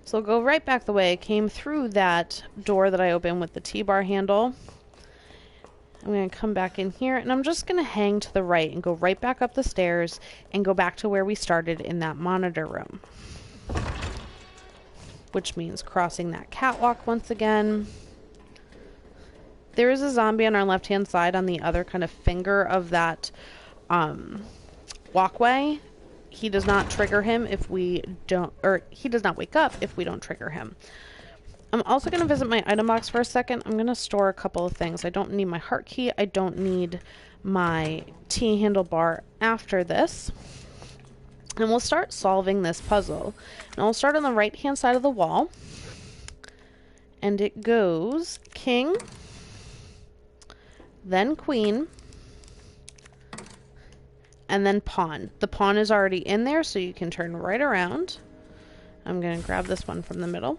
Speaker 1: So I'll go right back the way I came through that door that I opened with the T-bar handle. I'm going to come back in here, and I'm just going to hang to the right and go right back up the stairs and go back to where we started in that monitor room. Which means crossing that catwalk once again. There is a zombie on our left-hand side on the other kind of finger of that walkway. He does not trigger him if we don't, or he does not wake up if we don't trigger him. I'm also going to visit my item box for a second. I'm going to store a couple of things. I don't need my heart key. I don't need my T handlebar after this. And we'll start solving this puzzle. And I'll start on the right-hand side of the wall. And it goes king, then queen, and then pawn. The pawn is already in there, so you can turn right around. I'm going to grab this one from the middle.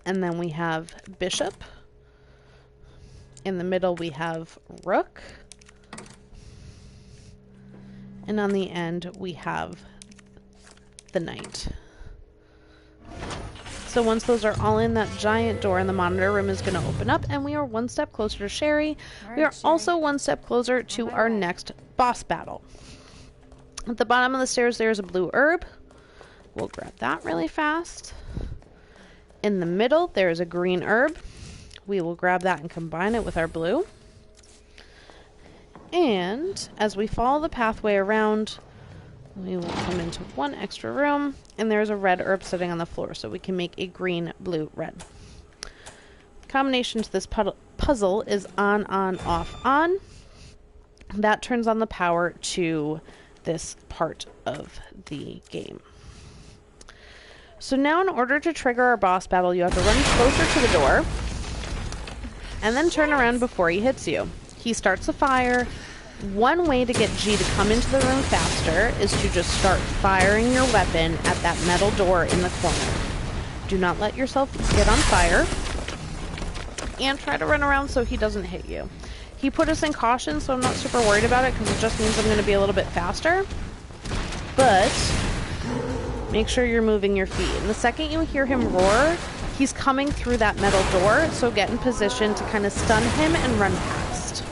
Speaker 1: And then we have bishop. In the middle we have rook. And on the end we have the knight. So once those are all in, that giant door in the monitor room is going to open up, and we are one step closer to Sherry. We are also one step closer to our next boss battle. At the bottom of the stairs, there's a blue herb. We'll grab that really fast. In the middle, there's a green herb. We will grab that and combine it with our blue. And as we follow the pathway around, we will come into one extra room, and there's a red herb sitting on the floor, so we can make a green, blue, red. Combination to this puzzle is on, off, on. That turns on the power to this part of the game. So now, in order to trigger our boss battle, you have to run closer to the door and then turn around before he hits you. He starts a fire. One way to get G to come into the room faster is to just start firing your weapon at that metal door in the corner. Do not let yourself get on fire, and try to run around so he doesn't hit you. He put us in caution, so I'm not super worried about it, because it just means I'm going to be a little bit faster. But make sure you're moving your feet. And the second you hear him roar, He's coming through that metal door, so get in position to kind of stun him and run past.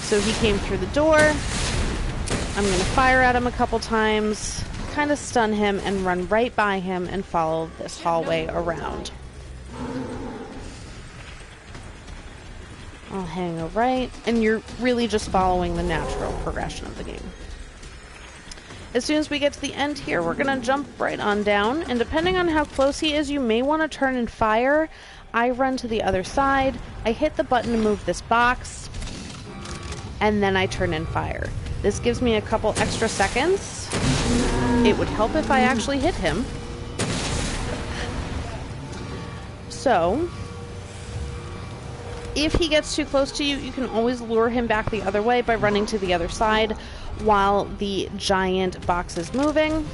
Speaker 1: So he came through the door. I'm going to fire at him a couple times, kind of stun him and run right by him and follow this hallway around. I'll hang a right, and you're really just following the natural progression of the game. As soon as we get to the end here, we're going to jump right on down, and depending on how close he is, you may want to turn and fire. I run to the other side, I hit the button to move this box, and then I turn and fire. This gives me a couple extra seconds. It would help if I actually hit him. So, if he gets too close to you, you can always lure him back the other way by running to the other side while the giant box is moving.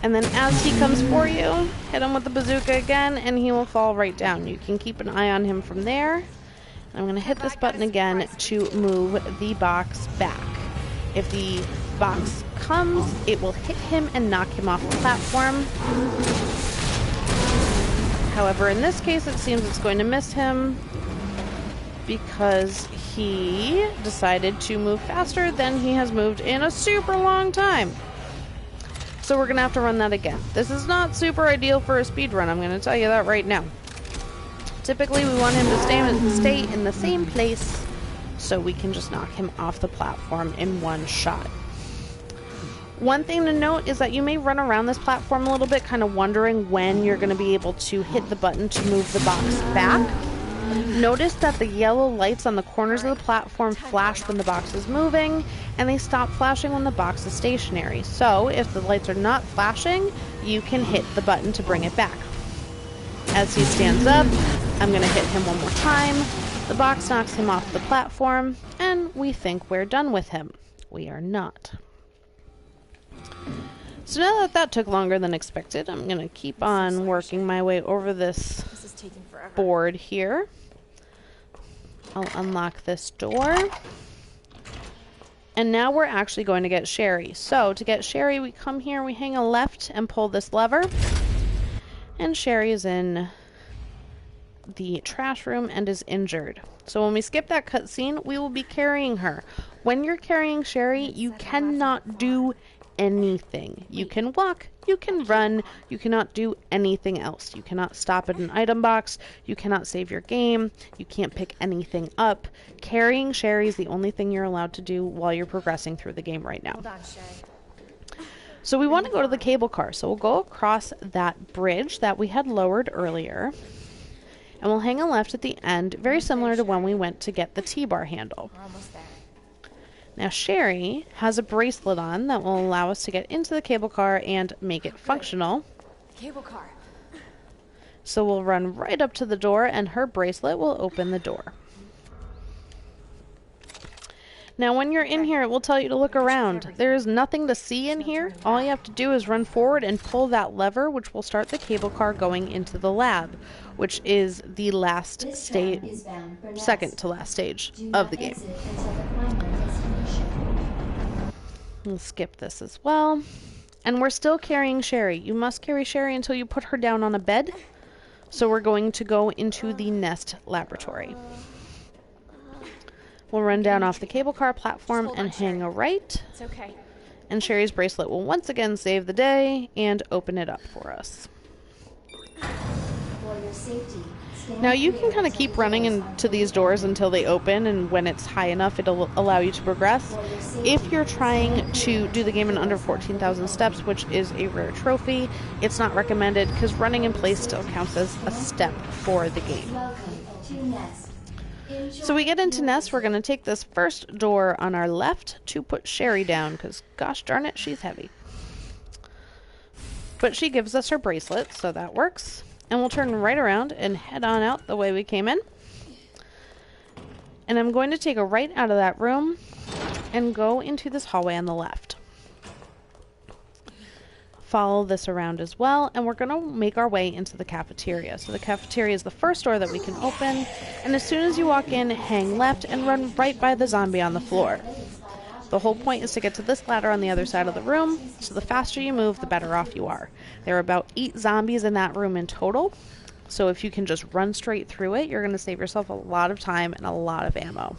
Speaker 1: And then as he comes for you, hit him with the bazooka again, and he will fall right down. You can keep an eye on him from there. I'm going to hit this button again to move the box back. If the box comes, it will hit him and knock him off the platform. However, in this case, it seems it's going to miss him because he decided to move faster than he has moved in a super long time. So we're going to have to run that again. This is not super ideal for a speed run, I'm going to tell you that right now. Typically, we want him to stay in the same place so we can just knock him off the platform in one shot. One thing to note is that you may run around this platform a little bit, kind of wondering when you're going to be able to hit the button to move the box back. Notice that the yellow lights on the corners of the platform flash when the box is moving, and they stop flashing when the box is stationary. So, if the lights are not flashing, you can hit the button to bring it back. As he stands up, I'm going to hit him one more time. The box knocks him off the platform, and we think we're done with him. We are not. So now that that took longer than expected, I'm going to keep on working my way over this
Speaker 2: This is taking forever.
Speaker 1: board here. I'll unlock this door. And now we're actually going to get Sherry. So to get Sherry, we come here, we hang a left and pull this lever. And Sherry is in the trash room and is injured. So when we skip that cutscene, we will be carrying her. When you're carrying Sherry, you cannot do anything. You can walk, you can run, you cannot do anything else. You cannot stop at an item box, you cannot save your game, you can't pick anything up. Carrying Sherry is the only thing you're allowed to do while you're progressing through the game right now.
Speaker 2: Hold on, Shay.
Speaker 1: So we want to go to the cable car, so we'll go across that bridge that we had lowered earlier, and we'll hang a left at the end, very similar to when we went to get the T-bar handle.
Speaker 2: We're almost there.
Speaker 1: Now Sherry has a bracelet on that will allow us to get into the cable car and make it functional.
Speaker 2: Cable car.
Speaker 1: So we'll run right up to the door and her bracelet will open the door. Now when you're in here, it will tell you to look around. There is nothing to see in here. All you have to do is run forward and pull that lever, which will start the cable car going into the lab, which is the last stage, second to last stage of the game. We'll skip this as well. And we're still carrying Sherry. You must carry Sherry until you put her down on a bed. So we're going to go into the Nest laboratory. We'll run down off the cable car platform and hang a right.
Speaker 2: It's okay.
Speaker 1: And Sherry's bracelet will once again save the day and open it up for us.
Speaker 3: For your safety,
Speaker 1: Now you can kind of keep running into these doors until they open, and when it's high enough it'll allow you to progress. If you're trying to do the game in under 14,000 steps, which is a rare trophy, it's not recommended because running in place still counts as a step for the game.
Speaker 3: welcome to Nest.
Speaker 1: So we get into Nest. We're going to take this first door on our left to put Sherry down because gosh darn it, she's heavy. But she gives us her bracelet, so that works. And we'll turn right around and head on out the way we came in. And I'm going to take a right out of that room and go into this hallway on the left. Follow this around as well, and we're going to make our way into the cafeteria. So the cafeteria is the first door that we can open, and as soon as you walk in, hang left and run right by the zombie on the floor. The whole point is to get to this ladder on the other side of the room, so the faster you move, the better off you are. There are about 8 zombies in that room in total, So if you can just run straight through it, you're going to save yourself a lot of time and a lot of ammo.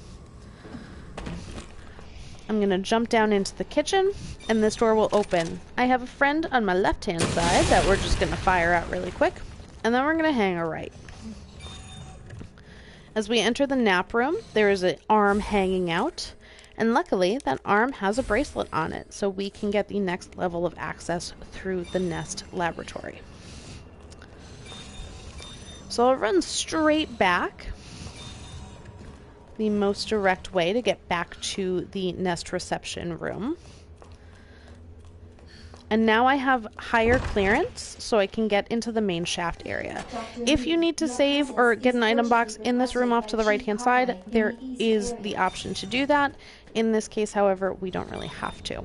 Speaker 1: I'm going to jump down into the kitchen, and this door will open. I have a friend on my left-hand side that we're just going to fire out really quick, and then we're going to hang a right. As we enter the nap room, there is an arm hanging out, and luckily that arm has a bracelet on it, so we can get the next level of access through the Nest laboratory. So I'll run straight back. The most direct way to get back to the Nest reception room. And now I have higher clearance, so I can get into the main shaft area. If you need to save or get an item box in this room off to the right-hand side, there is the option to do that. In this case, however, we don't really have to.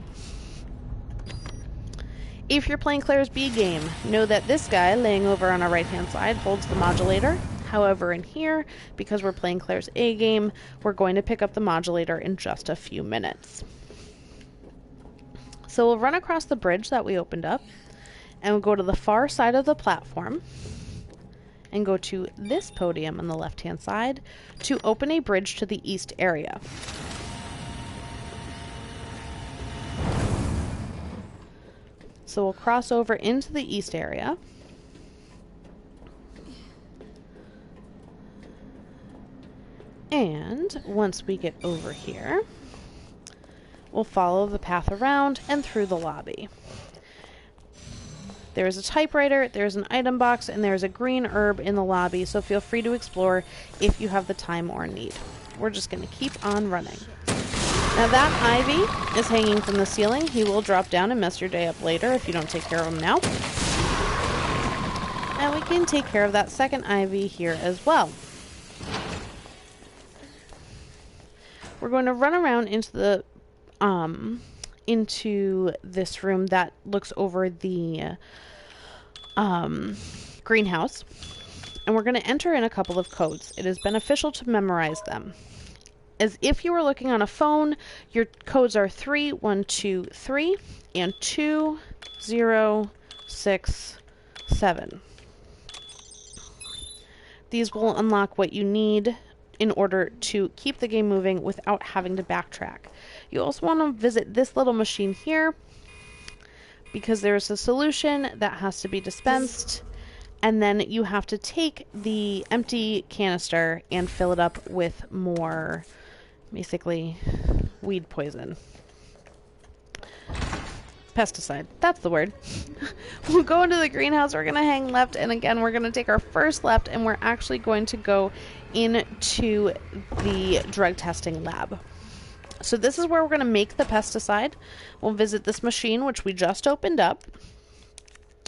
Speaker 1: If you're playing Claire's B game, know that this guy laying over on our right-hand side holds the modulator. However, in here, because we're playing Claire's A game, we're going to pick up the modulator in just a few minutes. So we'll run across the bridge that we opened up, and we'll go to the far side of the platform, and go to this podium on the left-hand side to open a bridge to the east area. So we'll cross over into the east area. And once we get over here, we'll follow the path around and through the lobby. There's a typewriter, there's an item box, and there's a green herb in the lobby, so feel free to explore if you have the time or need. We're just going to keep on running. Now that Ivy is hanging from the ceiling. He will drop down and mess your day up later if you don't take care of him now. And we can take care of that second Ivy here as well. We're going to run around into this room that looks over the greenhouse, and we're going to enter in a couple of codes. It is beneficial to memorize them. As if you were looking on a phone, your codes are 3123 and 2067. These will unlock what you need in order to keep the game moving without having to backtrack. You also want to visit this little machine here because there's a solution that has to be dispensed, and then you have to take the empty canister and fill it up with more, basically, weed poison. Pesticide. That's the word. We'll go into the greenhouse. We're going to hang left, and again, we're going to take our first left, and we're actually going to go into the drug testing lab. So this is where we're going to make the pesticide. We'll visit this machine, which we just opened up.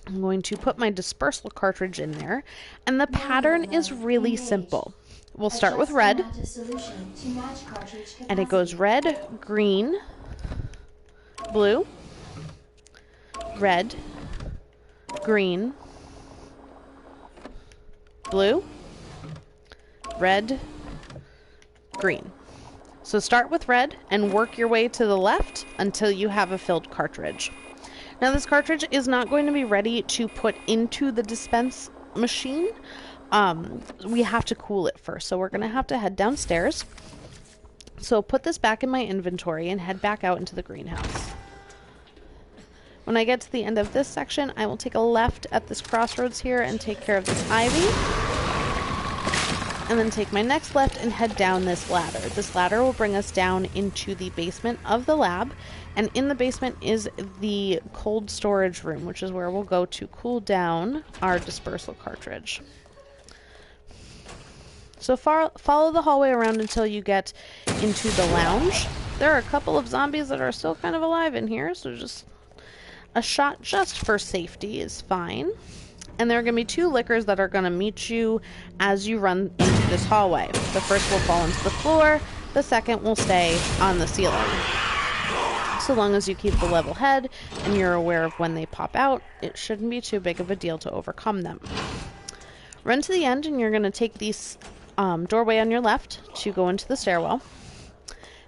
Speaker 1: I'm going to put my dispersal cartridge in there, and the pattern is really simple. We'll start with red, and it goes red, green, blue, red, green, blue, red, green. So start with red and work your way to the left until you have a filled cartridge. Now this cartridge is not going to be ready to put into the dispense machine. We have to cool it first, so we're going to head downstairs. So put this back in my inventory and head back out into the greenhouse. When I get to the end of this section, I will take a left at this crossroads here and take care of this ivy. And then take my next left and head down this ladder. This ladder will bring us down into the basement of the lab. And in the basement is the cold storage room, which is where we'll go to cool down our dispersal cartridge. So follow the hallway around until you get into the lounge. There are a couple of zombies that are still kind of alive in here, so just a shot just for safety is fine. And there are going to be two lickers that are going to meet you as you run into this hallway. The first will fall into the floor, the second will stay on the ceiling. So long as you keep the level head and you're aware of when they pop out, it shouldn't be too big of a deal to overcome them. Run to the end and you're going to take this doorway on your left to go into the stairwell.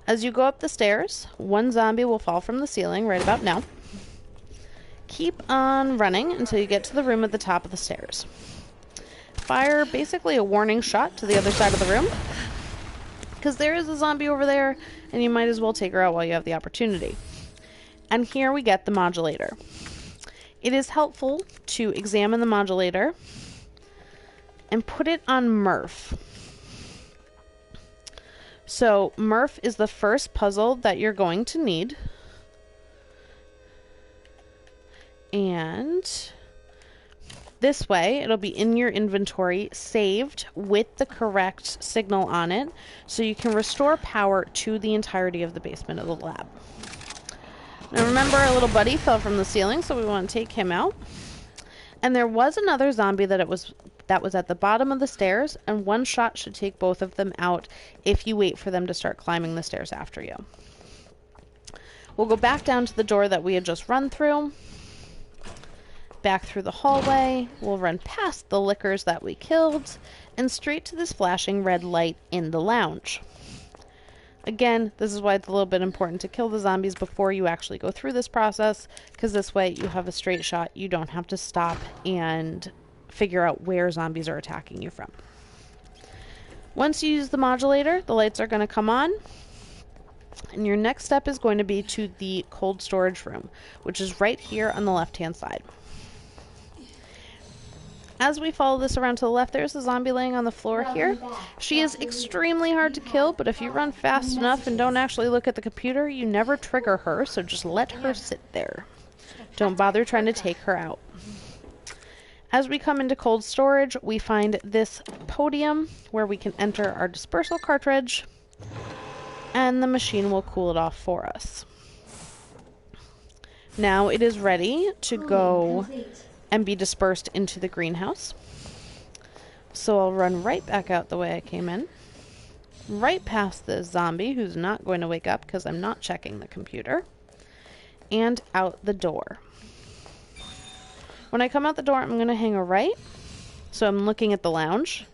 Speaker 1: As you go up the stairs, one zombie will fall from the ceiling right about now. Keep on running until you get to the room at the top of the stairs. fire basically a warning shot to the other side of the room, because there is a zombie over there, and you might as well take her out while you have the opportunity. And here we get the modulator. It is helpful to examine the modulator and put it on Murph. So Murph is the first puzzle that you're going to need. And this way, it'll be in your inventory, saved with the correct signal on it, so you can restore power to the entirety of the basement of the lab. Now remember, our little buddy fell from the ceiling, so we want to take him out. And there was another zombie that was at the bottom of the stairs, and one shot should take both of them out if you wait for them to start climbing the stairs after you. We'll go back down to the door that we had just run through. Back through the hallway, we'll run past the lickers that we killed, and straight to this flashing red light in the lounge. Again, this is why it's a little bit important to kill the zombies before you actually go through this process, because this way you have a straight shot. You don't have to stop and figure out where zombies are attacking you from. Once you use the modulator, the lights are going to come on, and your next step is going to be to the cold storage room, which is right here on the left-hand side. As we follow this around to the left, there's a zombie laying on the floor here. She is extremely hard to kill, but if you run fast enough and don't actually look at the computer, you never trigger her, so just let her sit there. Don't bother trying to take her out. As we come into cold storage, we find this podium where we can enter our dispersal cartridge, and the machine will cool it off for us. Now it is ready to go and be dispersed into the greenhouse. So I'll run right back out the way I came in, right past the zombie who's not going to wake up because I'm not checking the computer, and out the door. When I come out the door, I'm going to hang a right, so I'm looking at the lounge,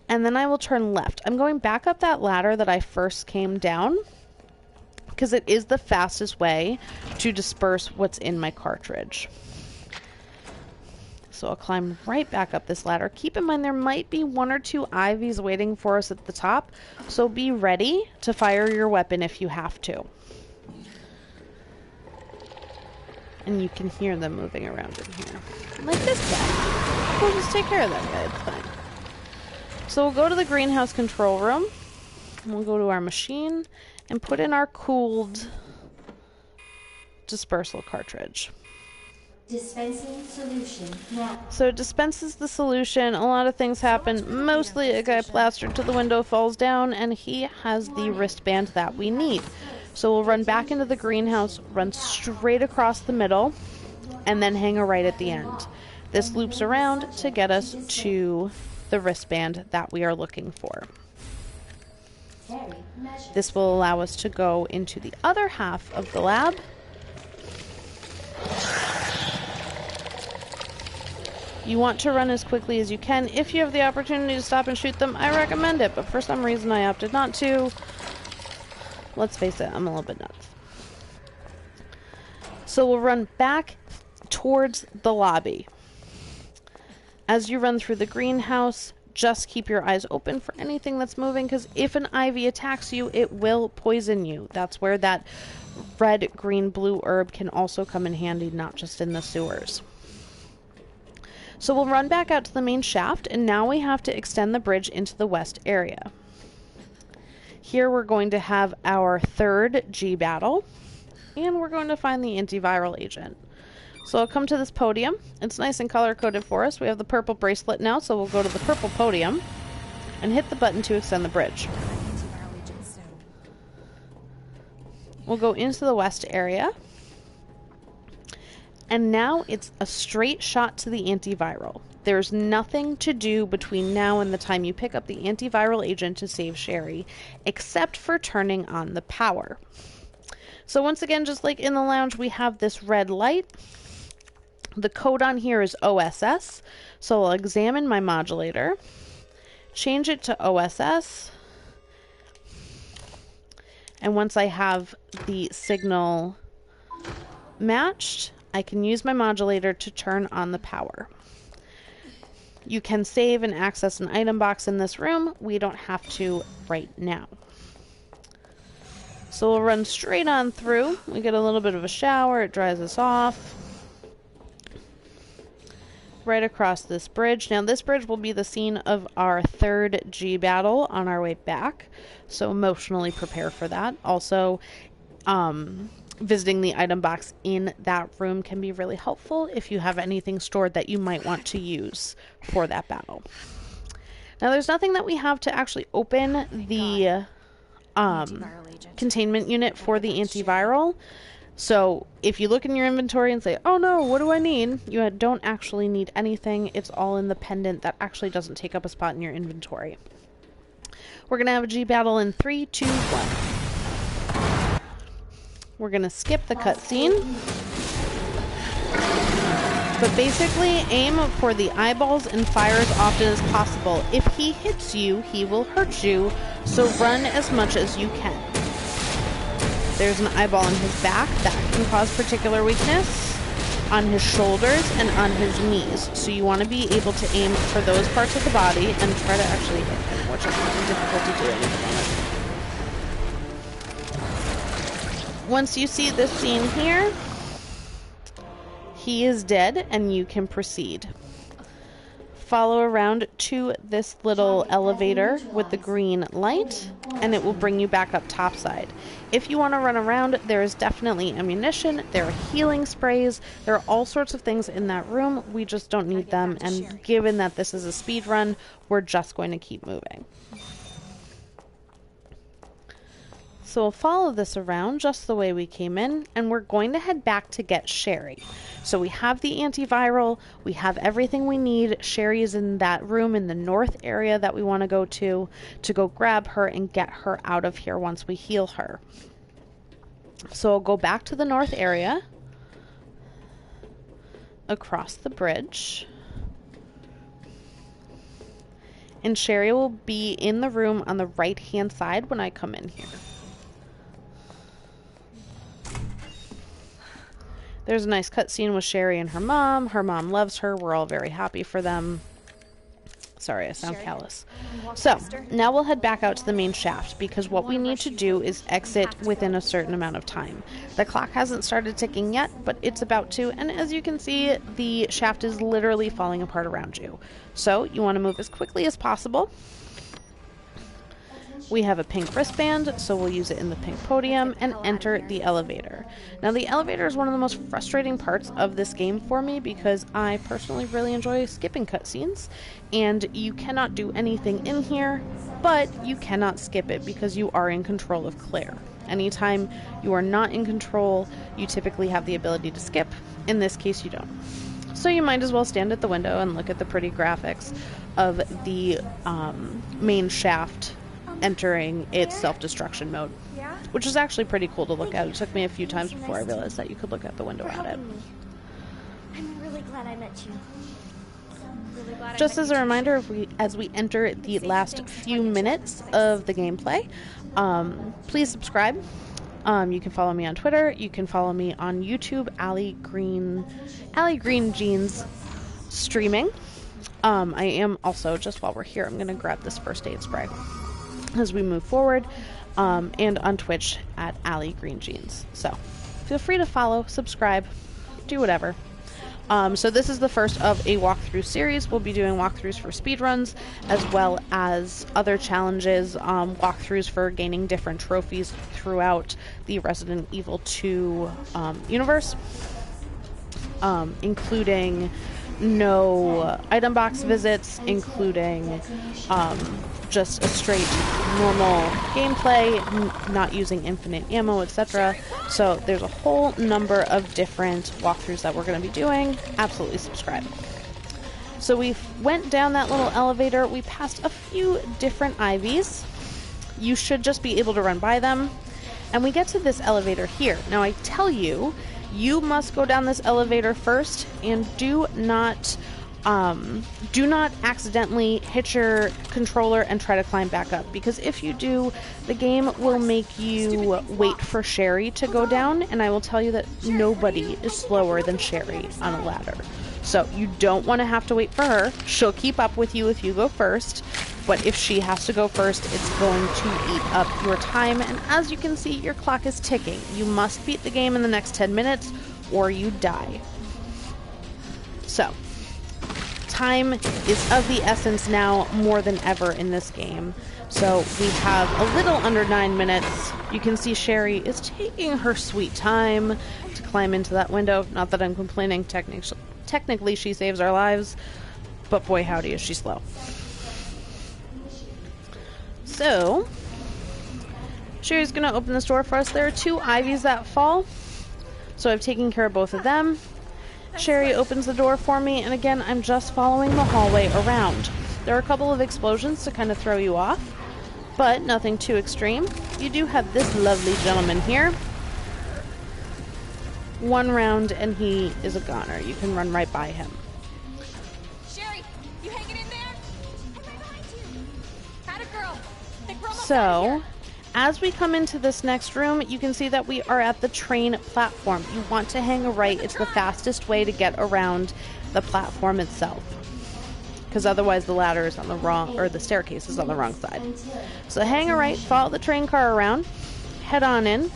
Speaker 1: and then I will turn left. I'm going back up that ladder that I first came down, because it is the fastest way to disperse what's in my cartridge. So I'll climb right back up this ladder. Keep in mind there might be 1 or 2 IVs waiting for us at the top, so be ready to fire your weapon if you have to. And you can hear them moving around in here. Like this guy. We'll just take care of that guy, it's fine. So we'll go to the greenhouse control room, and we'll go to our machine and put in our cooled dispersal cartridge.
Speaker 3: Dispensing solution now.
Speaker 1: So it dispenses the solution. A lot of things happen. Mostly a guy plastered to the window falls down, and he has the wristband that we need. So we'll run back into the greenhouse, run straight across the middle, and then hang a right at the end. This loops around to get us to the wristband that we are looking for. This will allow us to go into the other half of the lab. You want to run as quickly as you can. If you have the opportunity to stop and shoot them, I recommend it, but for some reason I opted not to. Let's face it, I'm a little bit nuts. So we'll run back towards the lobby. As you run through the greenhouse, just keep your eyes open for anything that's moving, because if an IV attacks you, it will poison you. That's where that red, green, blue herb can also come in handy, not just in the sewers. So we'll run back out to the main shaft, and now we have to extend the bridge into the west area. Here we're going to have our third G battle, and we're going to find the antiviral agent. So I'll come to this podium. It's nice and color-coded for us. We have the purple bracelet now, so we'll go to the purple podium and hit the button to extend the bridge. We'll go into the west area. And now it's a straight shot to the antiviral. There's nothing to do between now and the time you pick up the antiviral agent to save Sherry, except for turning on the power. So once again, just like in the lounge, we have this red light. The code on here is OSS, so I'll examine my modulator, change it to OSS, and once I have the signal matched, I can use my modulator to turn on the power. You can save and access an item box in this room. We don't have to right now. So we'll run straight on through. We get a little bit of a shower. It dries us off. Right across this bridge. Now this bridge will be the scene of our third G battle on our way back. So emotionally prepare for that. Also, visiting the item box in that room can be really helpful if you have anything stored that you might want to use for that battle. Now there's nothing that we have to actually open the containment unit for the antiviral. So if you look in your inventory and say, oh no, what do I need? You don't actually need anything. It's all in the pendant that actually doesn't take up a spot in your inventory. We're going to have a G battle in 3, 2, 1. We're going to skip the cutscene. But basically aim for the eyeballs and fire as often as possible. If he hits you, he will hurt you, so run as much as you can. There's an eyeball in his back that can cause particular weakness, on his shoulders and on his knees. So you want to be able to aim for those parts of the body and try to actually hit him, which is difficult to do at the moment. Once you see this scene here, he is dead and you can proceed. Follow around to this little elevator with the green light and it will bring you back up topside. If you want to run around, there is definitely ammunition, there are healing sprays, there are all sorts of things in that room. We just don't need them, and given that this is a speed run, we're just going to keep moving. So we'll follow this around just the way we came in, and we're going to head back to get Sherry. So we have the antiviral, we have everything we need. Sherry is in that room in the north area that we want to go grab her and get her out of here once we heal her. So I'll go back to the north area, across the bridge, and Sherry will be in the room on the right hand side when I come in here. There's a nice cutscene with Sherry and her mom. Her mom loves her. We're all very happy for them. Sorry, I sound callous. So, now we'll head back out to the main shaft, because what we need to do is exit within a certain amount of time. The clock hasn't started ticking yet, but it's about to, and as you can see, the shaft is literally falling apart around you. So, you want to move as quickly as possible. We have a pink wristband, so we'll use it in the pink podium and enter the elevator. Now, the elevator is one of the most frustrating parts of this game for me because I personally really enjoy skipping cutscenes, and you cannot do anything in here, but you cannot skip it because you are in control of Claire. Anytime you are not in control, you typically have the ability to skip. In this case, you don't. So you might as well stand at the window and look at the pretty graphics of the main shaft entering its self-destruction mode, which is actually pretty cool to look at. It took me a few times before I realized that you could look out the window at it.
Speaker 2: I'm really glad I met you.
Speaker 1: Just as a reminder, as we enter the last few minutes of the gameplay, please subscribe. You can follow me on Twitter. You can follow me on YouTube, Allie Green Jeans streaming. I am also, just while we're here, I'm going to grab this first aid spray as we move forward, and on Twitch at Allie Green Jeans. So feel free to follow, subscribe, do whatever. So this is the first of a walkthrough series. We'll be doing walkthroughs for speedruns, as well as other challenges, walkthroughs for gaining different trophies throughout the Resident Evil 2 universe, including no item box visits, including just a straight normal gameplay, not using infinite ammo, etc. So there's a whole number of different walkthroughs that we're going to be doing. Absolutely subscribe. So we went down that little elevator. We passed a few different IVs. You should just be able to run by them. And we get to this elevator here. Now I tell you, you must go down this elevator first, and do not accidentally hit your controller and try to climb back up, because if you do, the game will make you wait for Sherry to go down, and I will tell you that nobody is slower than Sherry on a ladder. So you don't want to have to wait for her. She'll keep up with you if you go first, but if she has to go first, it's going to eat up your time. And as you can see, your clock is ticking. You must beat the game in the next 10 minutes or you die. So, time is of the essence now more than ever in this game. So we have a little under 9 minutes. You can see Sherry is taking her sweet time to climb into that window. Not that I'm complaining, technically she saves our lives, but boy howdy is she slow. So, Sherry's gonna open this door for us. There are 2 ivies that fall, so I've taken care of both of them. Sherry opens the door for me, and again, I'm just following the hallway around. There are a couple of explosions to kind of throw you off, but nothing too extreme. You do have this lovely gentleman here. 1 round, and he is a goner. You can run right by him.
Speaker 5: Sherry, you hanging in there? I'm right behind you. Had a girl. Think we're almost out of
Speaker 1: So,
Speaker 5: here.
Speaker 1: as we come into this next room, you can see that we are at the train platform. You want to hang a right. It's the fastest way to get around the platform itself, because otherwise the ladder is on the wrong, or the staircase is on the wrong side. So hang a right, follow the train car around, head on in,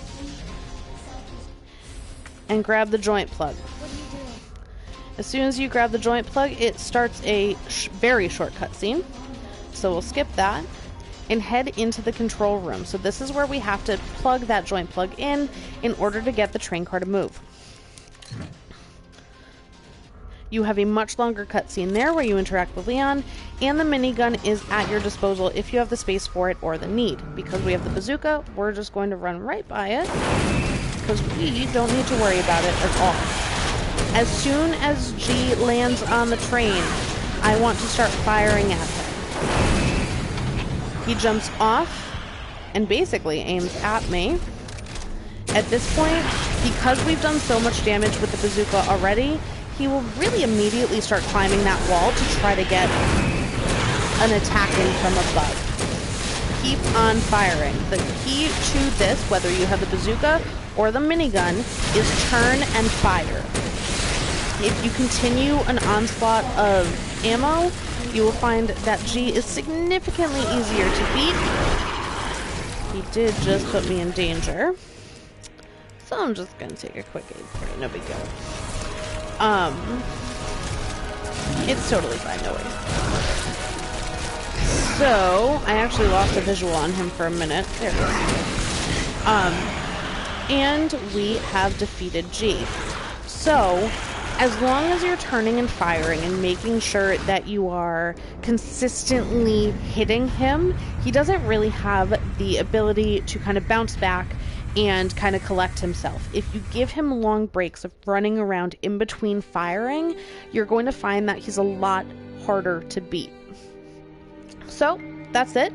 Speaker 1: and grab the joint plug.
Speaker 2: What are you doing?
Speaker 1: As soon as you grab the joint plug, it starts a very short cutscene. So we'll skip that and head into the control room. So this is where we have to plug that joint plug in order to get the train car to move. You have a much longer cutscene there where you interact with Leon, and the minigun is at your disposal if you have the space for it or the need. Because we have the bazooka, we're just going to run right by it, because we don't need to worry about it at all. As soon as G lands on the train, I want to start firing at him. He jumps off and basically aims at me. At this point, because we've done so much damage with the bazooka already, he will really immediately start climbing that wall to try to get an attack in from above. Keep on firing. The key to this, whether you have the bazooka or the minigun, is turn and fire. If you continue an onslaught of ammo, you will find that G is significantly easier to beat. He did just put me in danger, so I'm just gonna take a quick aid spray, no big deal. It's totally fine, no worries. So, I actually lost a visual on him for a minute. There it is. And we have defeated G. So, as long as you're turning and firing and making sure that you are consistently hitting him, he doesn't really have the ability to kind of bounce back and kind of collect himself. If you give him long breaks of running around in between firing, you're going to find that he's a lot harder to beat. So, that's it.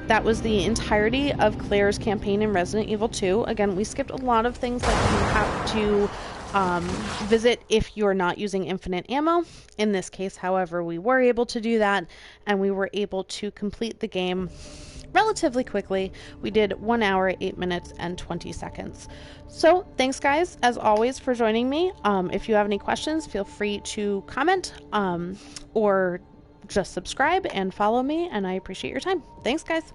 Speaker 1: That was the entirety of Claire's campaign in Resident Evil 2. Again, we skipped a lot of things that you have to visit if you're not using infinite ammo. In this case, however, we were able to do that, and we were able to complete the game relatively quickly. We did 1 hour, 8 minutes, and 20 seconds. So, thanks guys, as always, for joining me. If you have any questions, feel free to comment, or just subscribe and follow me, and I appreciate your time. Thanks, guys.